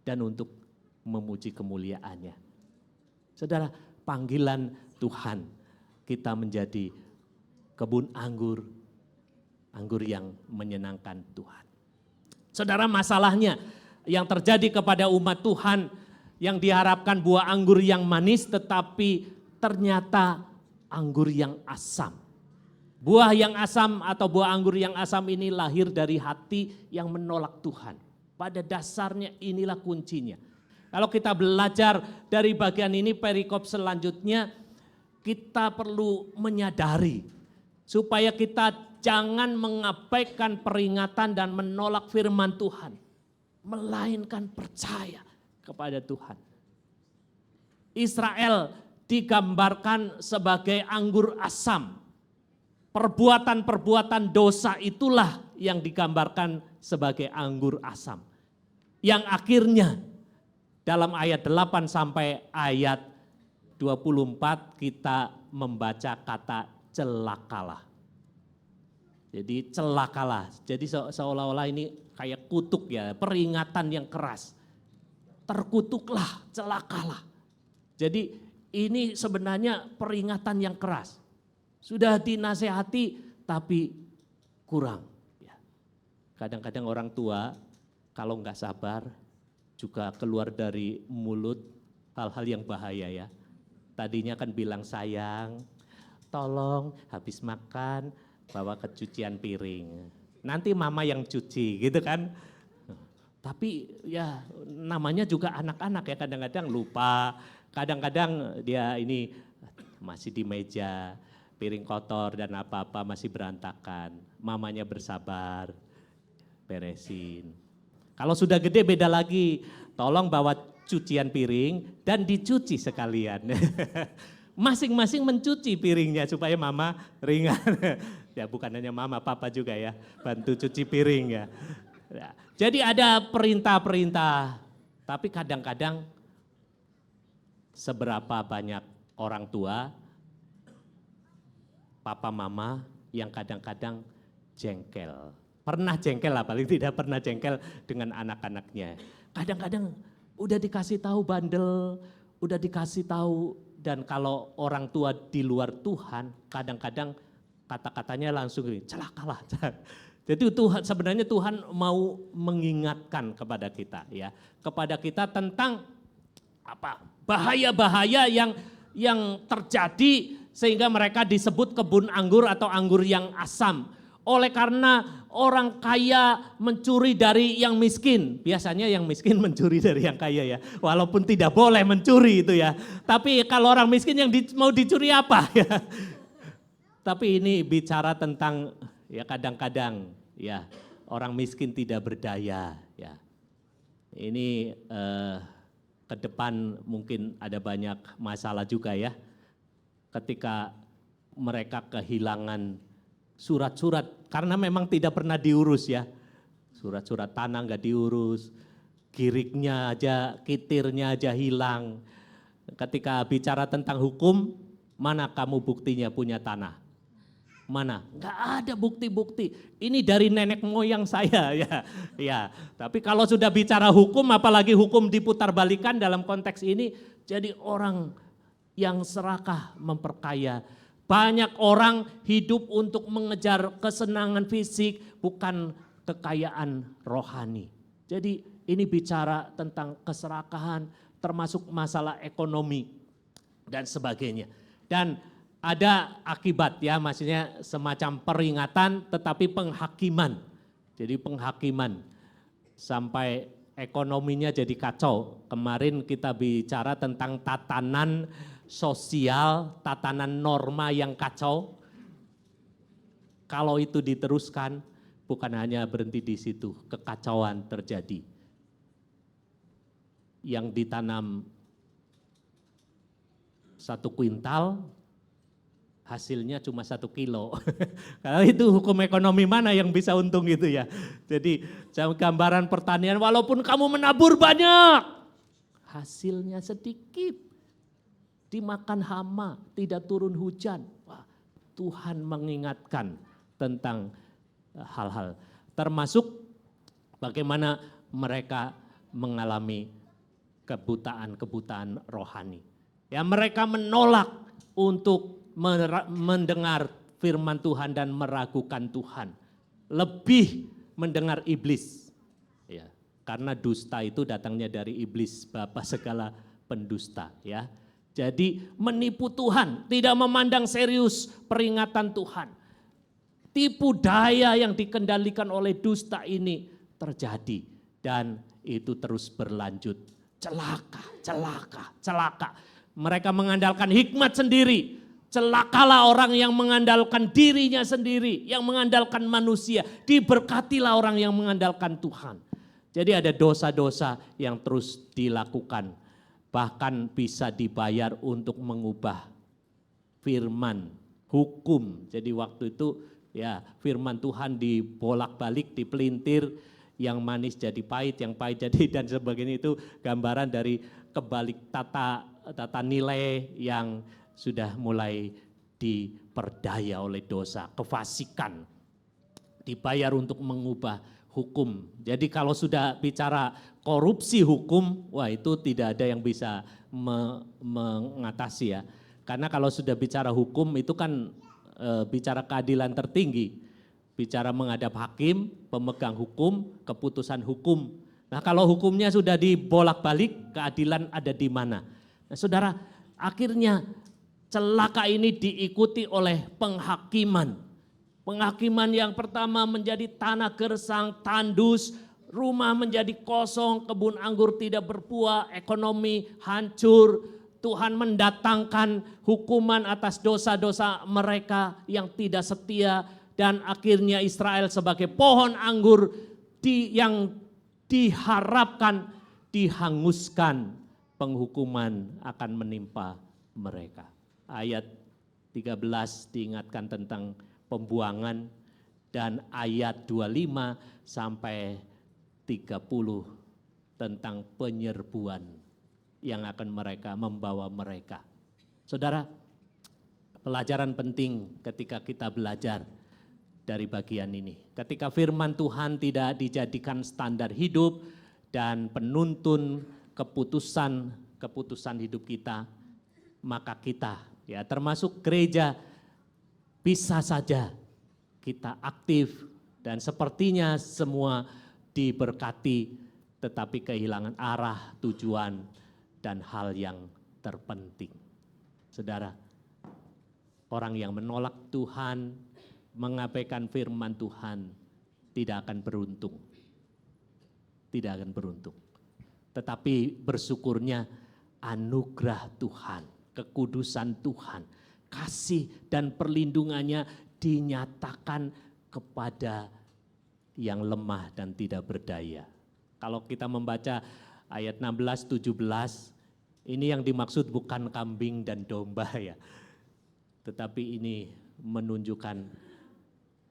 Speaker 1: Dan untuk memuji kemuliaannya. Saudara, panggilan Tuhan kita menjadi kebun anggur. Anggur yang menyenangkan Tuhan. Saudara, masalahnya yang terjadi kepada umat Tuhan yang diharapkan buah anggur yang manis tetapi ternyata anggur yang asam. Buah yang asam atau buah anggur yang asam ini lahir dari hati yang menolak Tuhan. Pada dasarnya inilah kuncinya. Kalau kita belajar dari bagian ini, perikop selanjutnya kita perlu menyadari supaya kita jangan mengabaikan peringatan dan menolak firman Tuhan. Melainkan percaya kepada Tuhan. Israel digambarkan sebagai anggur asam. Perbuatan-perbuatan dosa itulah yang digambarkan sebagai anggur asam. Yang akhirnya dalam ayat 8 sampai ayat 24 kita membaca kata celakalah. Jadi celakalah, jadi seolah-olah ini kayak kutuk ya, peringatan yang keras. Terkutuklah, celakalah. Jadi ini sebenarnya peringatan yang keras. Sudah dinasehati tapi kurang. Ya. Kadang-kadang orang tua kalau nggak sabar juga keluar dari mulut hal-hal yang bahaya ya. Tadinya kan bilang sayang, tolong habis makan bawa ke cucian piring. Nanti mama yang cuci gitu kan. Tapi ya namanya juga anak-anak ya, kadang-kadang lupa. Kadang-kadang dia ini masih di meja, piring kotor dan apa-apa masih berantakan. Mamanya bersabar, beresin. Kalau sudah gede beda lagi, tolong bawa cucian piring dan dicuci sekalian. Masing-masing mencuci piringnya supaya mama ringan. Ya bukan hanya mama, papa juga ya, bantu cuci piring ya. Ya. Jadi ada perintah-perintah, tapi kadang-kadang seberapa banyak orang tua, papa mama yang kadang-kadang jengkel. Pernah jengkel lah, paling tidak pernah jengkel dengan anak-anaknya. Kadang-kadang udah dikasih tahu bandel, udah dikasih tahu, dan kalau orang tua di luar Tuhan kadang-kadang kata-katanya langsung gini, celakalah. Jadi Tuhan, sebenarnya Tuhan mau mengingatkan kepada kita ya, kepada kita tentang apa bahaya-bahaya yang terjadi sehingga mereka disebut kebun anggur atau anggur yang asam. Oleh karena orang kaya mencuri dari yang miskin. Biasanya yang miskin mencuri dari yang kaya ya. Walaupun tidak boleh mencuri itu ya. Tapi kalau orang miskin yang mau dicuri apa ya. Tapi ini bicara tentang ya kadang-kadang ya orang miskin tidak berdaya ya. Ini ke depan mungkin ada banyak masalah juga ya. Ketika mereka kehilangan surat-surat karena memang tidak pernah diurus ya. Surat-surat tanah nggak diurus, kiriknya aja, kitirnya aja hilang. Ketika bicara tentang hukum, mana kamu buktinya punya tanah? Mana? Nggak ada bukti-bukti. Ini dari nenek moyang saya ya. Ya. Tapi kalau sudah bicara hukum, apalagi hukum diputarбalikan dalam konteks ini, jadi orang yang serakah memperkaya. Banyak orang hidup untuk mengejar kesenangan fisik, bukan kekayaan rohani. Jadi ini bicara tentang keserakahan, termasuk masalah ekonomi dan sebagainya. Dan ada akibat ya, maksudnya semacam peringatan tetapi penghakiman. Jadi penghakiman sampai ekonominya jadi kacau. Kemarin kita bicara tentang tatanan sosial, tatanan norma yang kacau. Kalau itu diteruskan bukan hanya berhenti di situ, kekacauan terjadi. Yang ditanam 1 kuintal, hasilnya cuma 1 kilo. Kalau itu hukum ekonomi mana yang bisa untung gitu ya. Jadi gambaran pertanian walaupun kamu menabur banyak, hasilnya sedikit. Dimakan hama, tidak turun hujan. Wah, Tuhan mengingatkan tentang hal-hal. Termasuk bagaimana mereka mengalami kebutaan rohani. Ya, mereka menolak untuk mendengar firman Tuhan dan meragukan Tuhan. Lebih mendengar iblis. Ya, karena dusta itu datangnya dari iblis, bapa segala pendusta ya. Jadi menipu Tuhan, tidak memandang serius peringatan Tuhan. Tipu daya yang dikendalikan oleh dusta ini terjadi dan itu terus berlanjut. Celaka, celaka, celaka. Mereka mengandalkan hikmat sendiri. Celakalah orang yang mengandalkan dirinya sendiri, yang mengandalkan manusia. Diberkatilah orang yang mengandalkan Tuhan. Jadi ada dosa-dosa yang terus dilakukan. Bahkan bisa dibayar untuk mengubah firman, hukum. Jadi waktu itu ya firman Tuhan dibolak-balik, dipelintir. yang manis jadi pahit, yang pahit jadi dan sebagainya. Itu gambaran dari kebalik tata nilai yang sudah mulai diperdaya oleh dosa, kefasikan, dibayar untuk mengubah hukum. Jadi kalau sudah bicara korupsi hukum, wah itu tidak ada yang bisa mengatasi ya. Karena kalau sudah bicara hukum itu kan bicara keadilan tertinggi, bicara menghadap hakim, pemegang hukum, keputusan hukum. Nah kalau hukumnya sudah dibolak-balik, keadilan ada di mana? Nah saudara, akhirnya celaka ini diikuti oleh penghakiman. Penghakiman yang pertama menjadi tanah gersang, tandus, rumah menjadi kosong, kebun anggur tidak berbuah, ekonomi hancur. Tuhan mendatangkan hukuman atas dosa-dosa mereka yang tidak setia. Dan akhirnya Israel sebagai pohon anggur yang diharapkan dihanguskan, penghukuman akan menimpa mereka. Ayat 13 diingatkan tentang pembuangan dan ayat 25 sampai 30 tentang penyerbuan yang akan mereka membawa mereka. Saudara, pelajaran penting ketika kita belajar dari bagian ini. Ketika firman Tuhan tidak dijadikan standar hidup dan penuntun keputusan hidup kita, maka kita ya termasuk gereja bisa saja kita aktif dan sepertinya semua diberkati tetapi kehilangan arah, tujuan dan hal yang terpenting. Saudara, orang yang menolak Tuhan, mengabaikan firman Tuhan tidak akan beruntung. Tidak akan beruntung. Tetapi bersyukurnya anugerah Tuhan, kekudusan Tuhan, kasih dan perlindungannya dinyatakan kepada yang lemah dan tidak berdaya. Kalau kita membaca ayat 16-17, ini yang dimaksud bukan kambing dan domba ya. Tetapi ini menunjukkan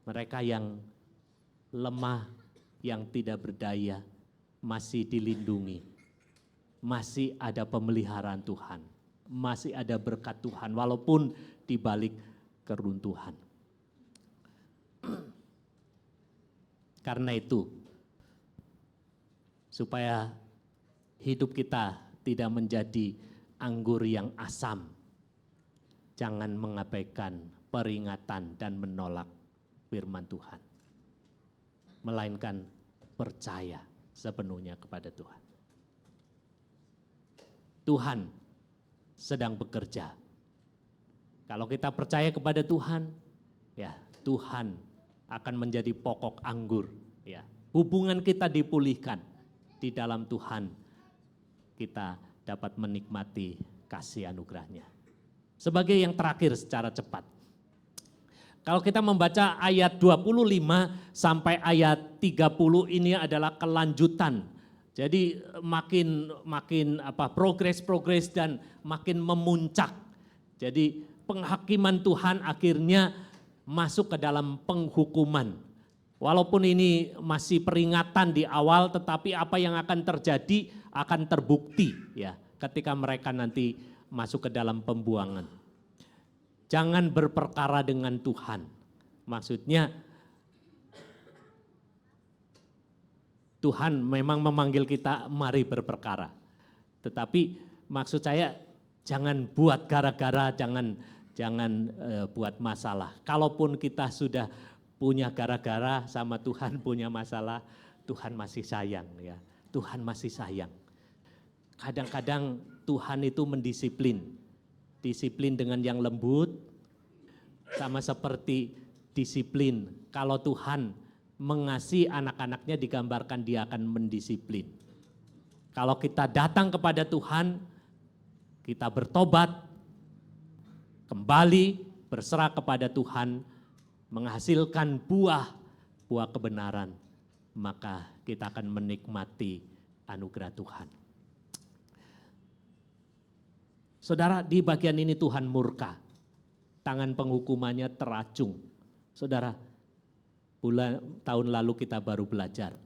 Speaker 1: mereka yang lemah, yang tidak berdaya, masih dilindungi. Masih ada pemeliharaan Tuhan. Masih ada berkat Tuhan walaupun di balik keruntuhan. Karena itu, supaya hidup kita tidak menjadi anggur yang asam, jangan mengabaikan peringatan dan menolak firman Tuhan. Melainkan percaya sepenuhnya kepada Tuhan. Tuhan sedang bekerja. Kalau kita percaya kepada Tuhan, ya Tuhan akan menjadi pokok anggur. Ya, hubungan kita dipulihkan di dalam Tuhan. Kita dapat menikmati kasih anugerahnya. Sebagai yang terakhir secara cepat. Kalau kita membaca ayat 25 sampai ayat 30 ini adalah kelanjutan. Jadi makin progres dan makin memuncak. Jadi penghakiman Tuhan akhirnya masuk ke dalam penghukuman. Walaupun ini masih peringatan di awal, tetapi apa yang akan terjadi akan terbukti ya ketika mereka nanti masuk ke dalam pembuangan. Jangan berperkara dengan Tuhan. Maksudnya Tuhan memang memanggil kita mari berperkara. Tetapi maksud saya jangan buat gara-gara, jangan buat masalah. Kalaupun kita sudah punya gara-gara sama Tuhan, punya masalah, Tuhan masih sayang ya. Tuhan masih sayang. Kadang-kadang Tuhan itu mendisiplin. Disiplin dengan yang lembut, sama seperti disiplin. Kalau Tuhan mengasihi anak-anaknya digambarkan dia akan mendisiplin. Kalau kita datang kepada Tuhan, kita bertobat, kembali berserah kepada Tuhan, menghasilkan buah kebenaran, maka kita akan menikmati anugerah Tuhan. Saudara, di bagian ini Tuhan murka. Tangan penghukumannya teracung. Saudara, tahun lalu kita baru belajar.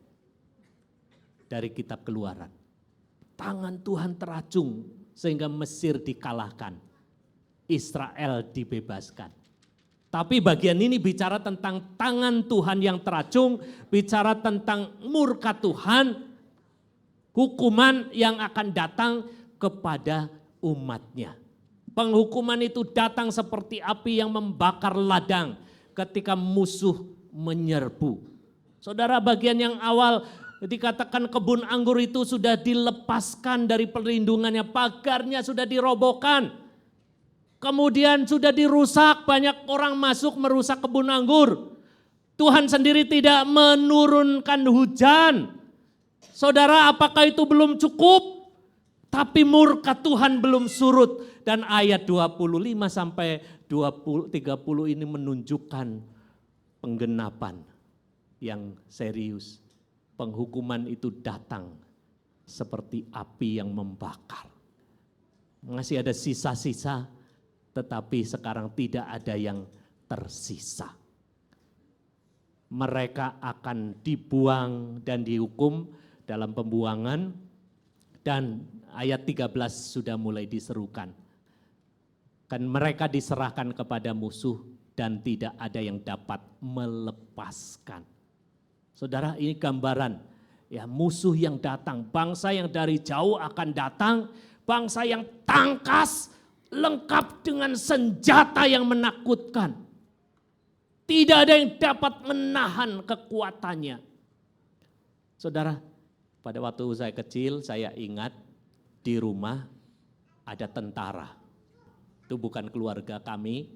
Speaker 1: dari kitab Keluaran. Tangan Tuhan teracung sehingga Mesir dikalahkan, Israel dibebaskan. Tapi bagian ini bicara tentang tangan Tuhan yang teracung, bicara tentang murka Tuhan, hukuman yang akan datang kepada umatnya. Penghukuman itu datang seperti api yang membakar ladang ketika musuh menyerbu. Saudara, bagian yang awal dikatakan kebun anggur itu sudah dilepaskan dari perlindungannya, pagarnya sudah dirobohkan. Kemudian sudah dirusak, banyak orang masuk merusak kebun anggur. Tuhan sendiri tidak menurunkan hujan. Saudara, apakah itu belum cukup? Tapi murka Tuhan belum surut. Dan ayat 25 sampai 30 ini menunjukkan penggenapan yang serius. Penghukuman itu datang seperti api yang membakar. Masih ada sisa-sisa, tetapi sekarang tidak ada yang tersisa. Mereka akan dibuang dan dihukum dalam pembuangan, dan ayat 13 sudah mulai diserukan. Kan mereka diserahkan kepada musuh dan tidak ada yang dapat melepaskan. Saudara, ini gambaran ya, musuh yang datang, bangsa yang dari jauh akan datang, bangsa yang tangkas, lengkap dengan senjata yang menakutkan. Tidak ada yang dapat menahan kekuatannya. Saudara, pada waktu saya kecil saya ingat di rumah ada tentara. Itu bukan keluarga kami,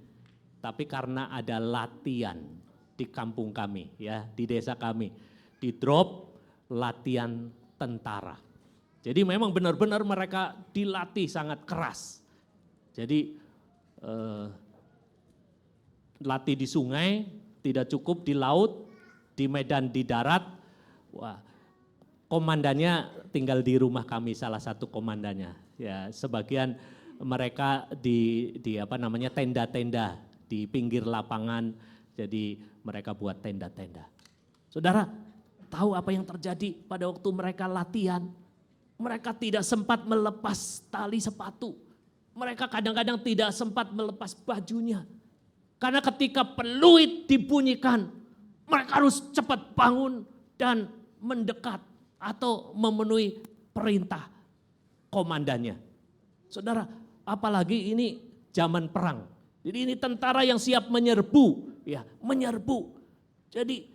Speaker 1: tapi karena ada latihan di kampung kami, ya, di desa kami. Di drop latihan tentara. Jadi memang benar-benar mereka dilatih sangat keras. Jadi latih di sungai, tidak cukup di laut, di medan di darat. Wah, komandannya tinggal di rumah kami, salah satu komandannya. Ya, sebagian mereka di tenda-tenda di pinggir lapangan. Jadi mereka buat tenda-tenda. Saudara, tahu apa yang terjadi pada waktu mereka latihan? Mereka tidak sempat melepas tali sepatu. Mereka kadang-kadang tidak sempat melepas bajunya. Karena ketika peluit dibunyikan, mereka harus cepat bangun dan mendekat atau memenuhi perintah komandannya. Saudara, apalagi ini zaman perang. Jadi ini tentara yang siap menyerbu, ya, menyerbu. Jadi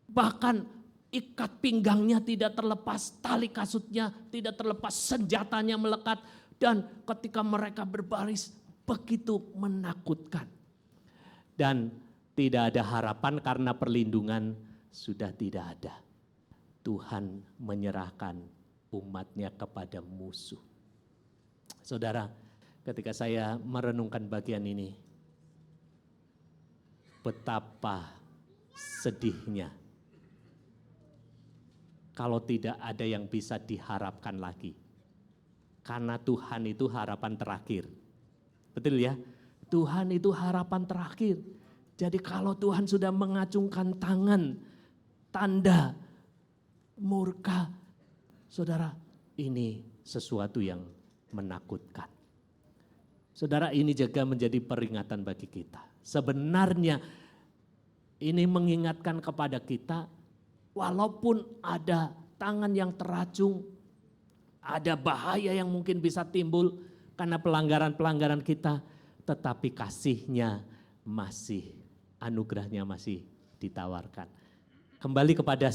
Speaker 1: bahkan ikat pinggangnya tidak terlepas, tali kasutnya tidak terlepas, senjatanya melekat. Dan ketika mereka berbaris begitu menakutkan. Dan tidak ada harapan karena perlindungan sudah tidak ada. Tuhan menyerahkan umatnya kepada musuh. Saudara, ketika saya merenungkan bagian ini, betapa sedihnya kalau tidak ada yang bisa diharapkan lagi. Karena Tuhan itu harapan terakhir. Betul ya? Tuhan itu harapan terakhir. Jadi kalau Tuhan sudah mengacungkan tangan, tanda murka, saudara, ini sesuatu yang menakutkan. Saudara, ini juga menjadi peringatan bagi kita. Sebenarnya ini mengingatkan kepada kita, walaupun ada tangan yang teracung, ada bahaya yang mungkin bisa timbul karena pelanggaran-pelanggaran kita, tetapi kasih-Nya masih, anugerah-Nya masih ditawarkan. Kembali kepada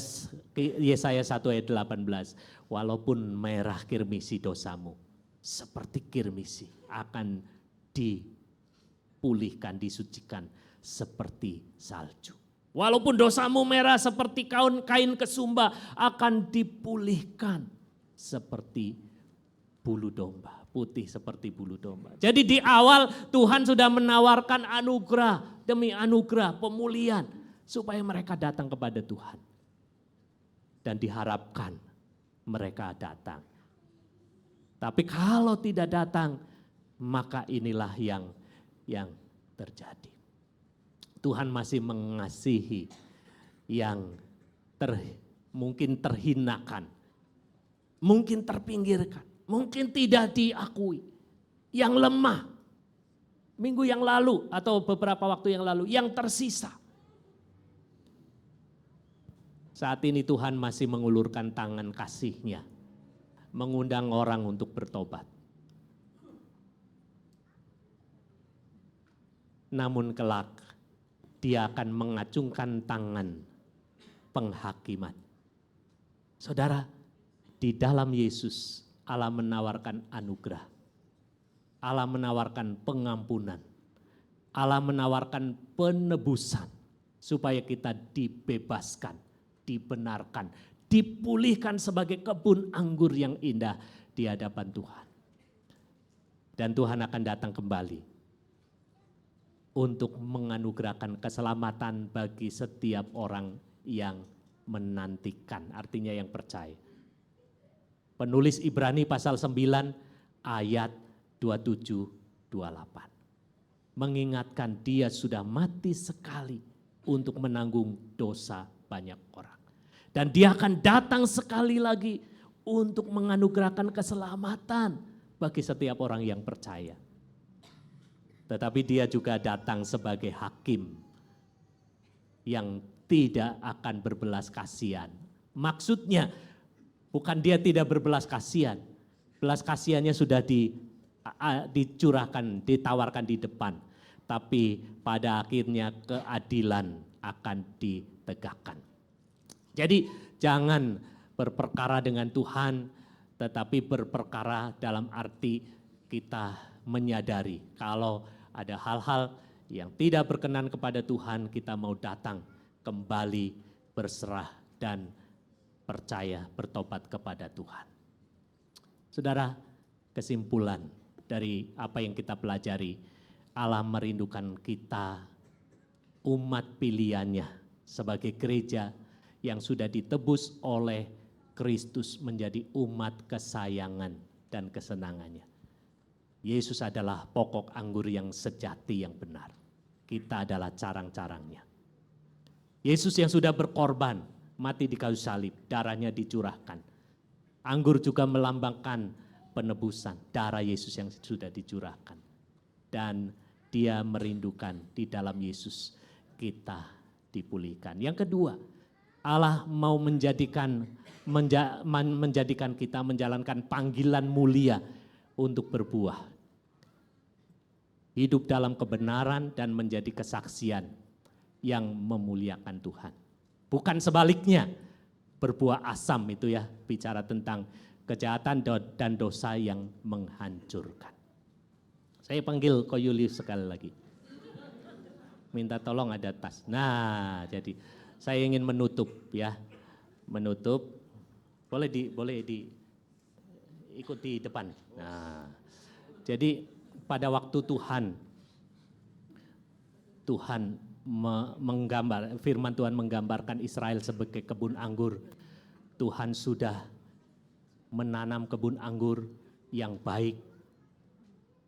Speaker 1: Yesaya 1 ayat 18, walaupun merah kirmisi dosamu, seperti kirmisi akan dipulihkan, disucikan seperti salju. Walaupun dosamu merah seperti kain kesumba, akan dipulihkan seperti bulu domba, putih seperti bulu domba. Jadi di awal Tuhan sudah menawarkan anugerah demi anugerah, pemulihan, supaya mereka datang kepada Tuhan. Dan diharapkan mereka datang. Tapi kalau tidak datang, maka inilah yang terjadi. Tuhan masih mengasihi yang mungkin terhinakan, mungkin terpinggirkan, mungkin tidak diakui, yang lemah, minggu yang lalu atau beberapa waktu yang lalu, yang tersisa. Saat ini Tuhan masih mengulurkan tangan kasih-Nya, mengundang orang untuk bertobat. Namun kelak Dia akan mengacungkan tangan penghakiman. Saudara, di dalam Yesus Allah menawarkan anugerah. Allah menawarkan pengampunan. Allah menawarkan penebusan supaya kita dibebaskan, dibenarkan, dipulihkan sebagai kebun anggur yang indah di hadapan Tuhan. Dan Tuhan akan datang kembali untuk menganugerahkan keselamatan bagi setiap orang yang menantikan, artinya yang percaya. Penulis Ibrani pasal 9 ayat 27-28. Mengingatkan dia sudah mati sekali untuk menanggung dosa banyak orang. Dan dia akan datang sekali lagi untuk menganugerahkan keselamatan bagi setiap orang yang percaya. Tetapi dia juga datang sebagai hakim yang tidak akan berbelas kasihan. Maksudnya bukan dia tidak berbelas kasihan. Belas kasihannya sudah dicurahkan, ditawarkan di depan. Tapi pada akhirnya keadilan akan ditegakkan. Jadi jangan berperkara dengan Tuhan, tetapi berperkara dalam arti kita menyadari kalau ada hal-hal yang tidak berkenan kepada Tuhan, kita mau datang kembali berserah dan percaya bertobat kepada Tuhan. Saudara, kesimpulan dari apa yang kita pelajari, Allah merindukan kita umat pilihannya sebagai gereja yang sudah ditebus oleh Kristus menjadi umat kesayangan dan kesenangannya. Yesus adalah pokok anggur yang sejati yang benar. Kita adalah carang-carangnya. Yesus yang sudah berkorban, mati di kayu salib, darahnya dicurahkan. Anggur juga melambangkan penebusan, darah Yesus yang sudah dicurahkan. Dan dia merindukan di dalam Yesus kita dipulihkan. Yang kedua, Allah mau menjadikan kita menjalankan panggilan mulia untuk berbuah. Hidup dalam kebenaran dan menjadi kesaksian yang memuliakan Tuhan. Bukan sebaliknya, berbuah asam itu ya, bicara tentang kejahatan dan dosa yang menghancurkan. Saya panggil Ko Yulius sekali lagi. Minta tolong ada tas. Nah, jadi saya ingin menutup ya. Menutup. Boleh ikut di depan. Nah, jadi pada waktu firman Tuhan menggambarkan Israel sebagai kebun anggur. Tuhan sudah menanam kebun anggur yang baik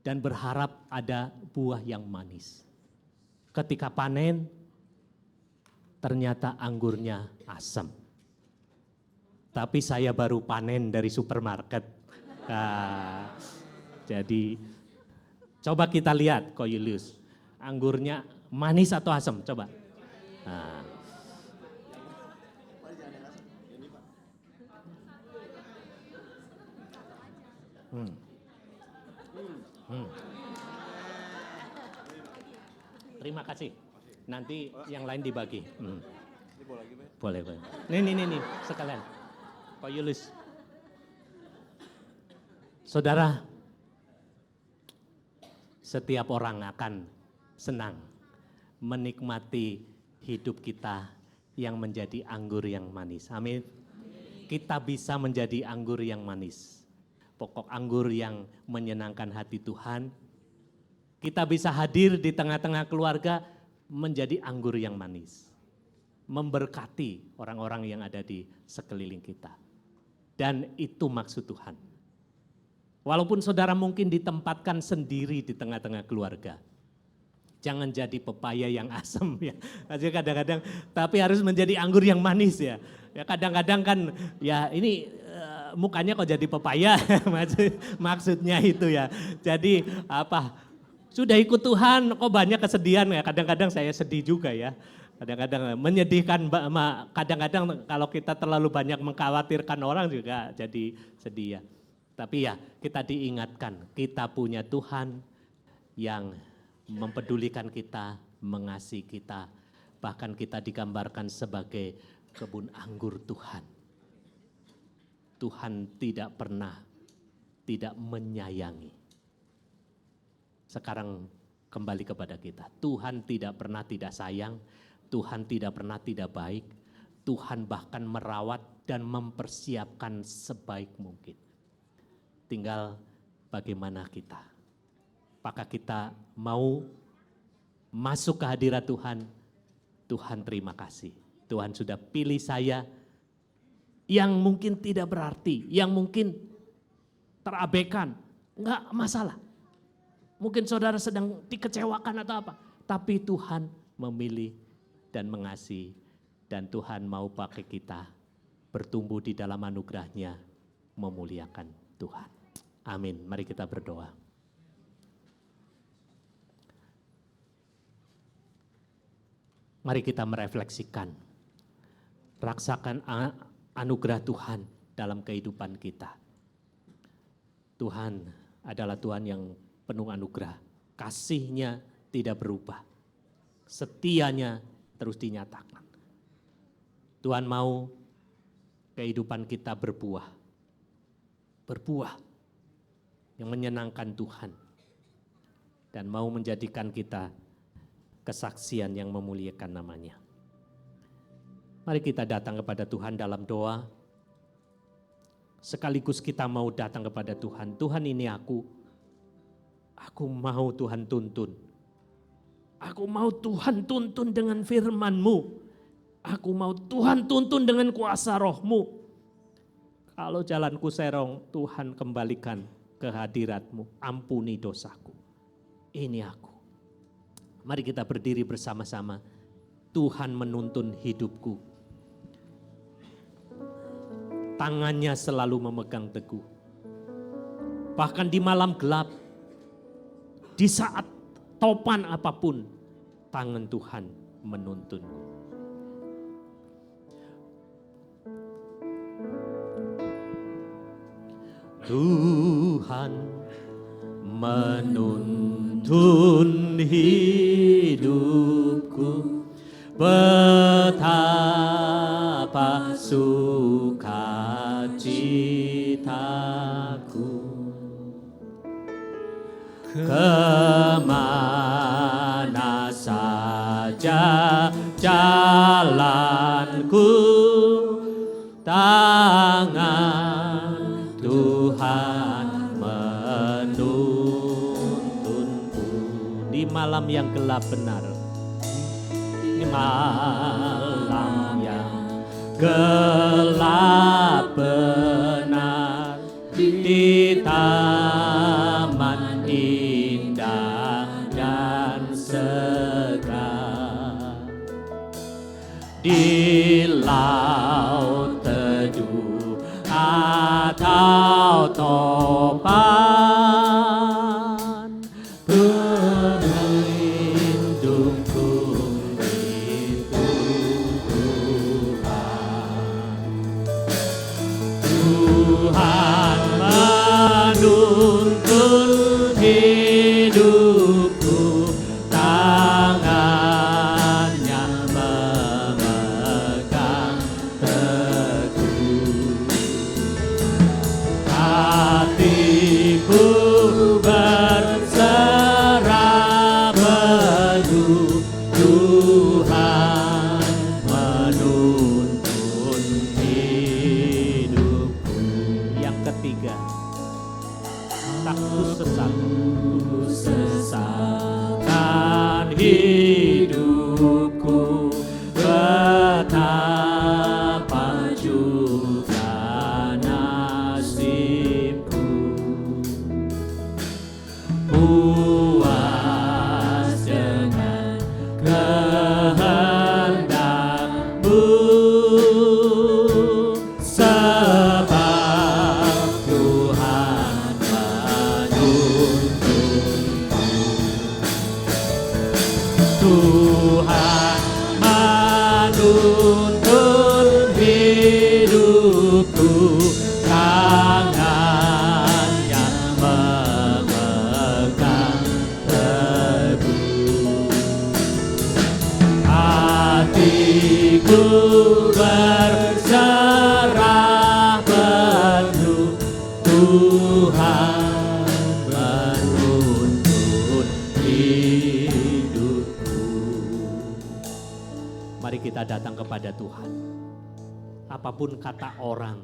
Speaker 1: dan berharap ada buah yang manis. Ketika panen, ternyata anggurnya asam. Tapi saya baru panen dari supermarket. Nah, jadi coba kita lihat Ko Yulius, anggurnya manis atau asam? Coba. Nah. Terima kasih. Nanti yang lain dibagi. Boleh. Nih, sekalian. Ko Yulius. Saudara, setiap orang akan senang menikmati hidup kita yang menjadi anggur yang manis. Amin. Kita bisa menjadi anggur yang manis. Pokok anggur yang menyenangkan hati Tuhan. Kita bisa hadir di tengah-tengah keluarga menjadi anggur yang manis. Memberkati orang-orang yang ada di sekeliling kita. Dan itu maksud Tuhan. Walaupun saudara mungkin ditempatkan sendiri di tengah-tengah keluarga. Jangan jadi pepaya yang asam ya. Kadang-kadang, tapi harus menjadi anggur yang manis ya. Ya kadang-kadang kan ya ini mukanya kok jadi pepaya, maksudnya itu ya. Jadi sudah ikut Tuhan kok banyak kesedihan ya, kadang-kadang saya sedih juga ya. Kadang-kadang menyedihkan, kadang-kadang kalau kita terlalu banyak mengkhawatirkan orang juga jadi sedih ya. Tapi ya kita diingatkan, kita punya Tuhan yang mempedulikan kita, mengasihi kita. Bahkan kita digambarkan sebagai kebun anggur Tuhan. Tuhan tidak pernah tidak menyayangi. Sekarang kembali kepada kita. Tuhan tidak pernah tidak sayang. Tuhan tidak pernah tidak baik. Tuhan bahkan merawat dan mempersiapkan sebaik mungkin. Tinggal bagaimana kita. Apakah kita mau masuk ke hadirat Tuhan? Tuhan terima kasih. Tuhan sudah pilih saya yang mungkin tidak berarti, yang mungkin terabaikan. Enggak masalah. Mungkin saudara sedang dikecewakan atau apa. Tapi Tuhan memilih dan mengasihi, dan Tuhan mau pakai kita bertumbuh di dalam anugerah-Nya, memuliakan Tuhan. Amin. Mari kita berdoa. Mari kita merefleksikan, rasakan anugerah Tuhan dalam kehidupan kita. Tuhan adalah Tuhan yang penuh anugerah, kasih-Nya tidak berubah, setia-Nya terus dinyatakan. Tuhan mau kehidupan kita berbuah yang menyenangkan Tuhan, dan mau menjadikan kita kesaksian yang memuliakan nama-Nya. Mari kita datang kepada Tuhan dalam doa, sekaligus kita mau datang kepada Tuhan. Tuhan, ini aku mau Tuhan tuntun. Aku mau Tuhan tuntun dengan firman-Mu. Aku mau Tuhan tuntun dengan kuasa Roh-Mu. Kalau jalanku serong, Tuhan kembalikan ke hadirat-Mu. Ampuni dosaku. Ini aku. Mari kita berdiri bersama-sama. Tuhan menuntun hidupku. Tangannya selalu memegang teguh. Bahkan di malam gelap, di saat topan apapun, tangan Tuhan menuntun. Tuhan menuntun hidupku, betapa sukacitaku. Kemana saja jalanku, tangan Tuhan menuntunku. Di malam yang gelap benar, di malam yang gelap benar, di taman indah dan segar, di laut teduh atau topan, berlindungku itu Tuhan menuntun hidupku, tangannya memegang teguh. Hatiku berserah penuh, Tuhan menuntun hidupku. Yang ketiga, tak sesatkan hidupku, betapa juga nasibku. Puas dengan kehendak-Mu, sebab menuntun hidupku, tangannya memegang teguh. Hatiku berserah penuh, Tuhan menuntun hidupku. Mari kita datang kepada Tuhan. Apapun kata orang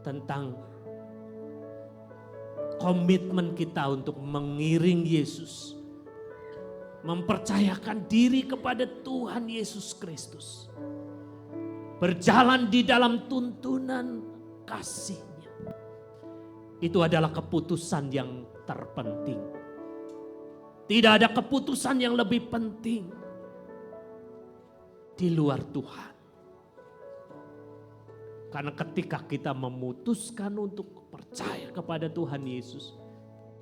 Speaker 1: tentang komitmen kita untuk mengiring Yesus, mempercayakan diri kepada Tuhan Yesus Kristus, berjalan di dalam tuntunan kasih-Nya. Itu adalah keputusan yang terpenting. Tidak ada keputusan yang lebih penting di luar Tuhan. Karena ketika kita memutuskan untuk percaya kepada Tuhan Yesus,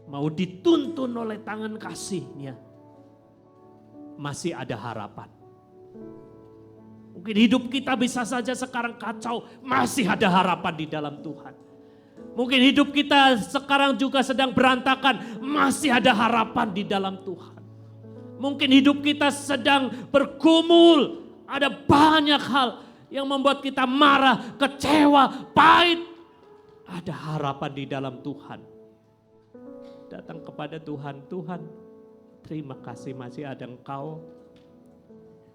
Speaker 1: mau dituntun oleh tangan kasih-Nya, masih ada harapan. Mungkin hidup kita bisa saja sekarang kacau, masih ada harapan di dalam Tuhan. Mungkin hidup kita sekarang juga sedang berantakan, masih ada harapan di dalam Tuhan. Mungkin hidup kita sedang bergumul, ada banyak hal yang membuat kita marah, kecewa, pahit. Ada harapan di dalam Tuhan. Datang kepada Tuhan, Tuhan, terima kasih masih ada Engkau.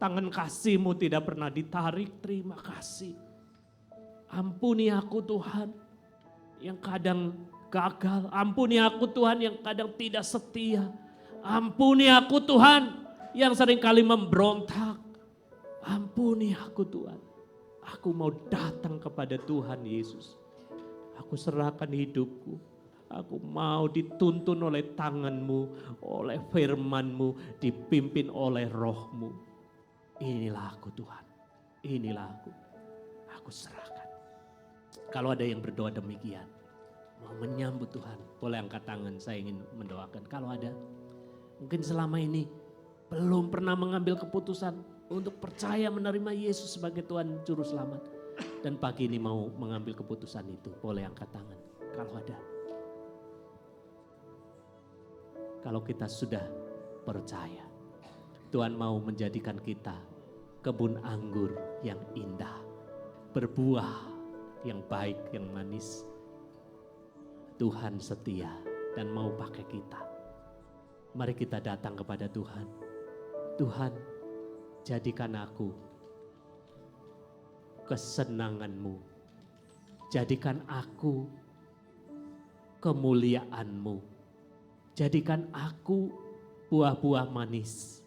Speaker 1: Tangan kasih-Mu tidak pernah ditarik, terima kasih. Ampuni aku Tuhan yang kadang gagal. Ampuni aku Tuhan yang kadang tidak setia. Ampuni aku Tuhan yang seringkali memberontak. Ampuni aku Tuhan. Aku mau datang kepada Tuhan Yesus. Aku serahkan hidupku. Aku mau dituntun oleh tangan-Mu, oleh firman-Mu, dipimpin oleh Roh-Mu. Inilah aku Tuhan, inilah aku serahkan. Kalau ada yang berdoa demikian, mau menyambut Tuhan, boleh angkat tangan, saya ingin mendoakan. Kalau ada, mungkin selama ini belum pernah mengambil keputusan untuk percaya menerima Yesus sebagai Tuhan Juru Selamat. Dan pagi ini mau mengambil keputusan itu, boleh angkat tangan. Kalau ada. Kalau kita sudah percaya, Tuhan mau menjadikan kita kebun anggur yang indah, berbuah yang baik, yang manis. Tuhan setia dan mau pakai kita. Mari kita datang kepada Tuhan. Tuhan, jadikan aku kesenangan-Mu. Jadikan aku kemuliaan-Mu. Jadikan aku buah-buah manis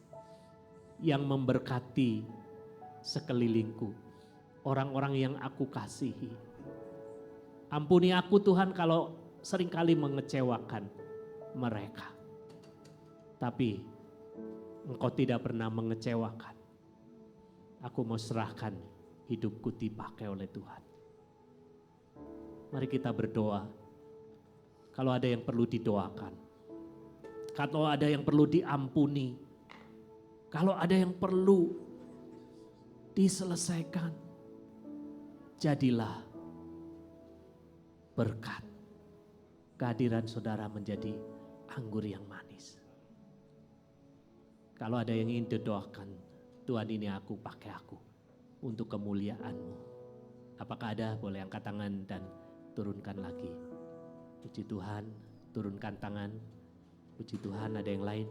Speaker 1: yang memberkati sekelilingku, orang-orang yang aku kasihi. Ampuni aku Tuhan kalau seringkali mengecewakan mereka. Tapi Engkau tidak pernah mengecewakan. Aku mau serahkan hidupku dipakai oleh Tuhan. Mari kita berdoa. Kalau ada yang perlu didoakan. Kalau ada yang perlu diampuni. Kalau ada yang perlu diselesaikan. Jadilah berkat. Kehadiran saudara menjadi anggur yang manis. Kalau ada yang ingin didoakan, Tuhan ini aku pakai aku untuk kemuliaan-Mu. Apakah ada? Boleh angkat tangan dan turunkan lagi. Puji Tuhan, turunkan tangan. Puji Tuhan, ada yang lain.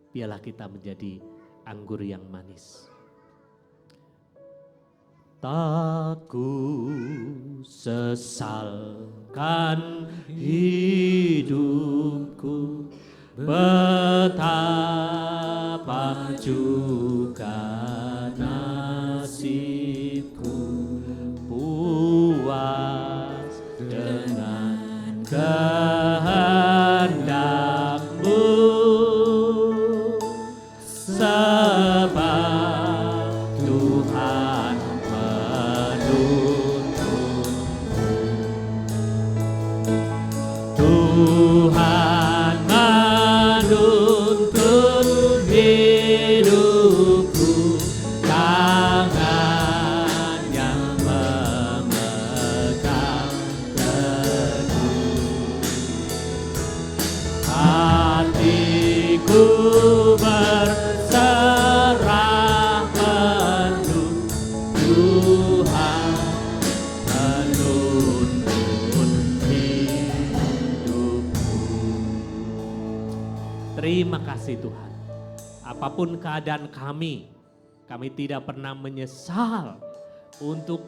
Speaker 1: Biarlah kita menjadi anggur yang manis. Tak ku sesalkan hidupku, betapa juga nasibku, puas dengan kehendak-Mu, sebab Tuhan menuntun. Tuhan menuntun hidupku, Terima kasih Tuhan. Apapun keadaan kami tidak pernah menyesal untuk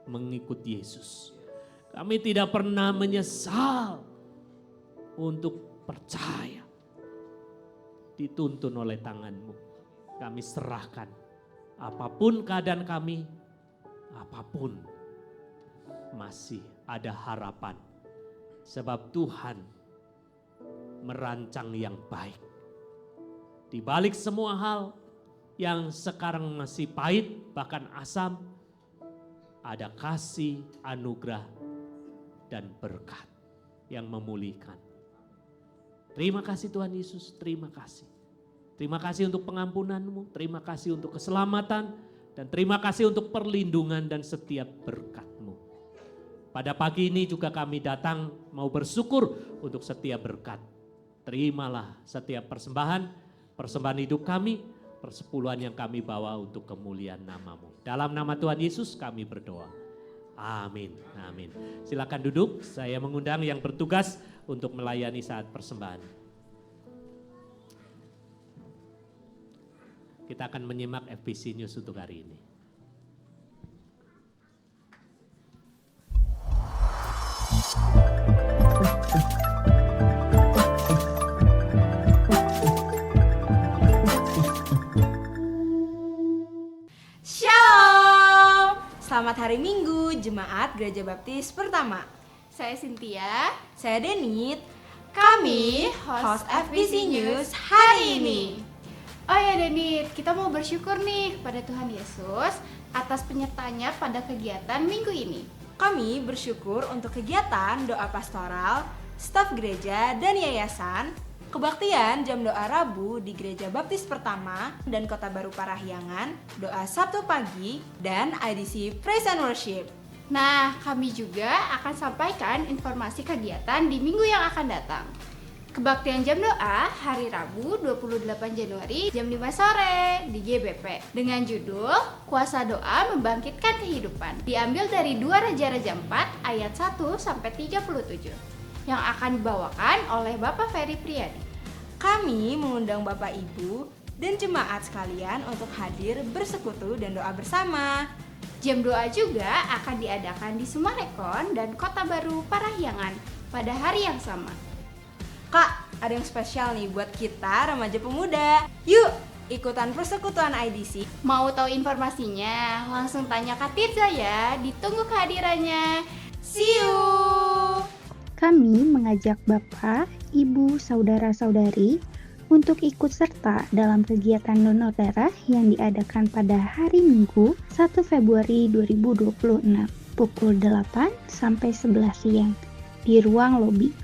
Speaker 1: mengikuti Yesus. Kami tidak pernah menyesal untuk percaya. Dituntun oleh tangan-Mu. Kami serahkan apapun keadaan kami, apapun masih ada harapan. Sebab Tuhan merancang yang baik. Di balik semua hal yang sekarang masih pahit bahkan asam, ada kasih, anugerah, dan berkat yang memulihkan. Terima kasih Tuhan Yesus, terima kasih. Terima kasih untuk pengampunan-Mu, terima kasih untuk keselamatan, dan terima kasih untuk perlindungan dan setiap berkat-Mu. Pada pagi ini juga kami datang mau bersyukur untuk setiap berkat. Terimalah setiap persembahan hidup kami, persepuluhan yang kami bawa untuk kemuliaan nama-Mu. Dalam nama Tuhan Yesus kami berdoa. Amin, amin. Silakan duduk, saya mengundang yang bertugas untuk melayani saat persembahan. Kita akan menyimak FBC News untuk hari ini.
Speaker 5: Shalom! Selamat hari Minggu, Jemaat Gereja Baptis Pertama.
Speaker 6: Saya Cynthia.
Speaker 5: Saya Denit. Kami host FBC News hari ini.
Speaker 6: Oh ya Denit, kita mau bersyukur nih kepada Tuhan Yesus atas penyertaannya pada kegiatan minggu ini.
Speaker 5: Kami bersyukur untuk kegiatan doa pastoral, staf gereja dan yayasan, kebaktian jam doa Rabu di Gereja Baptis Pertama dan Kota Baru Parahyangan, doa Sabtu pagi, dan IDC Praise and Worship.
Speaker 6: Nah, kami juga akan sampaikan informasi kegiatan di minggu yang akan datang. Kebaktian jam doa hari Rabu 28 Januari jam 5 sore di GBP dengan judul Kuasa Doa Membangkitkan Kehidupan. Diambil dari 2 Raja-Raja 4 ayat 1 sampai 37 yang akan dibawakan oleh Bapak Ferry Priyadi.
Speaker 5: Kami mengundang Bapak Ibu dan jemaat sekalian untuk hadir bersekutu dan doa bersama.
Speaker 6: Jam doa juga akan diadakan di Sumarekon dan Kota Baru Parahyangan pada hari yang sama.
Speaker 5: Kak, ada yang spesial nih buat kita remaja pemuda. Yuk, ikutan persekutuan IDC.
Speaker 6: Mau tahu informasinya? Langsung tanya Kak Tirza ya. Ditunggu kehadirannya.
Speaker 5: See you!
Speaker 7: Kami mengajak Bapak, Ibu, Saudara-saudari untuk ikut serta dalam kegiatan donor darah yang diadakan pada hari Minggu 1 Februari 2026 pukul 8 sampai 11 siang di ruang lobi.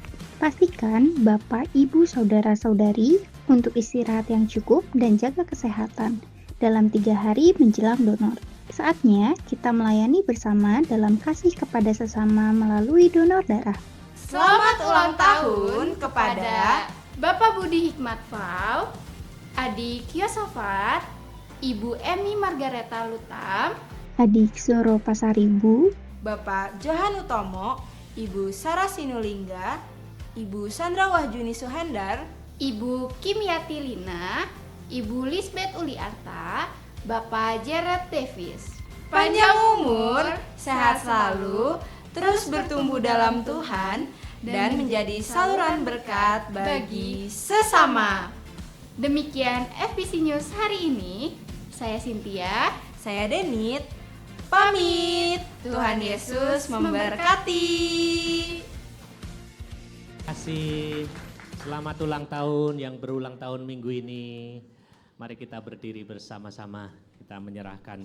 Speaker 7: Pastikan Bapak, Ibu, Saudara-saudari untuk istirahat yang cukup dan jaga kesehatan dalam 3 hari menjelang donor. Saatnya kita melayani bersama dalam kasih kepada sesama melalui donor darah.
Speaker 5: Selamat ulang tahun kepada
Speaker 6: Bapak Budi Hikmat Fau, Adik Yosafat, Ibu Emi Margareta Lutam,
Speaker 7: Adik Zoro Pasaribu,
Speaker 5: Bapak Johan Utomo, Ibu Sarah Sinulingga, Ibu Sandra Wahjuni Suhendar,
Speaker 6: Ibu Kimyati Lina, Ibu Lisbeth Uliarta, Bapak Jared Davis.
Speaker 5: panjang umur, sehat selalu, terus bertumbuh dalam Tuhan, dan menjadi saluran berkat bagi sesama.
Speaker 6: Demikian FBC News hari ini. Saya Cynthia.
Speaker 5: Saya Denit, pamit. Tuhan Yesus memberkati.
Speaker 1: Terima kasih. Selamat ulang tahun yang berulang tahun minggu ini. Mari kita berdiri bersama-sama. Kita menyerahkan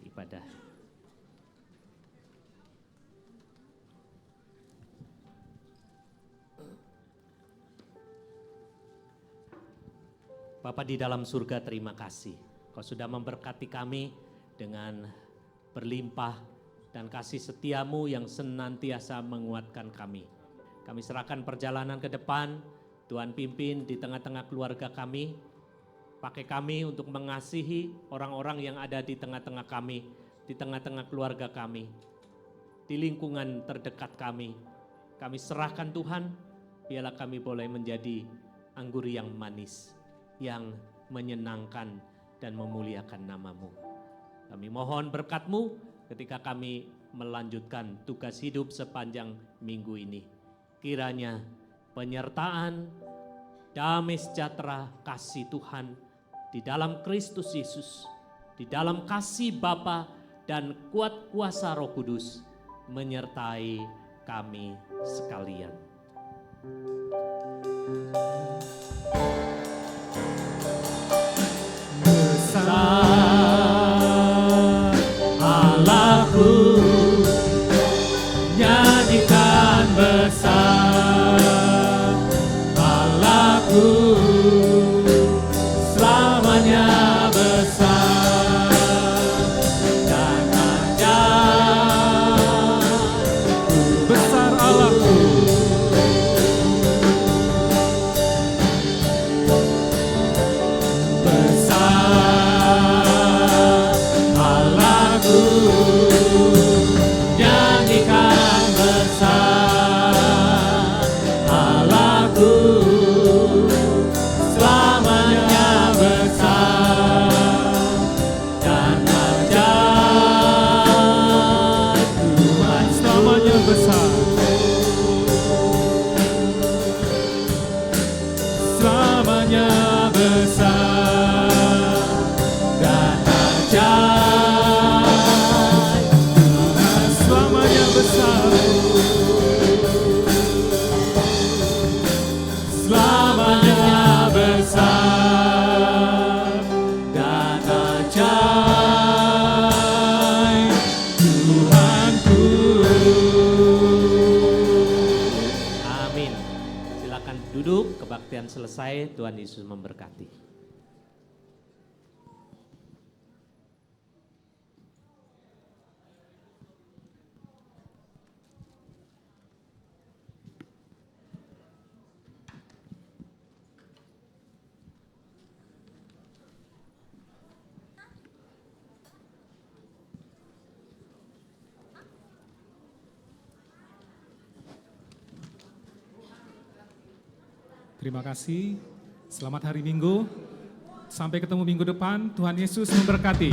Speaker 1: ibadah. Bapa di dalam surga, terima kasih. Kau sudah memberkati kami dengan berlimpah dan kasih setiamu yang senantiasa menguatkan kami. Kami serahkan perjalanan ke depan, Tuhan pimpin di tengah-tengah keluarga kami. Pakai kami untuk mengasihi orang-orang yang ada di tengah-tengah kami, di tengah-tengah keluarga kami, di lingkungan terdekat kami. Kami serahkan Tuhan, biarlah kami boleh menjadi anggur yang manis, yang menyenangkan dan memuliakan nama-Mu. Kami mohon berkat-Mu ketika kami melanjutkan tugas hidup sepanjang minggu ini. Kiranya penyertaan, damai sejahtera, kasih Tuhan di dalam Kristus Yesus, di dalam kasih Bapa dan kuat kuasa Roh Kudus menyertai kami sekalian. Besar Allahku, nyanyikan besar Allahku, selamanya besar dan ajaib.
Speaker 2: Besar Allahku,
Speaker 1: besar Allahku, nyanyikan besar Allahku, selamanya besar dan ajaib. Tuhan
Speaker 2: selamanya besar.
Speaker 1: selamanya besar dan ajaib.
Speaker 2: Tuhan selamanya besar.
Speaker 1: Selamanya besar dan ajaib Tuhanku. Amin. Silakan duduk, kebaktian selesai, Tuhan Yesus memberkati.
Speaker 2: Terima kasih. Selamat hari Minggu. Sampai ketemu minggu depan. Tuhan Yesus memberkati.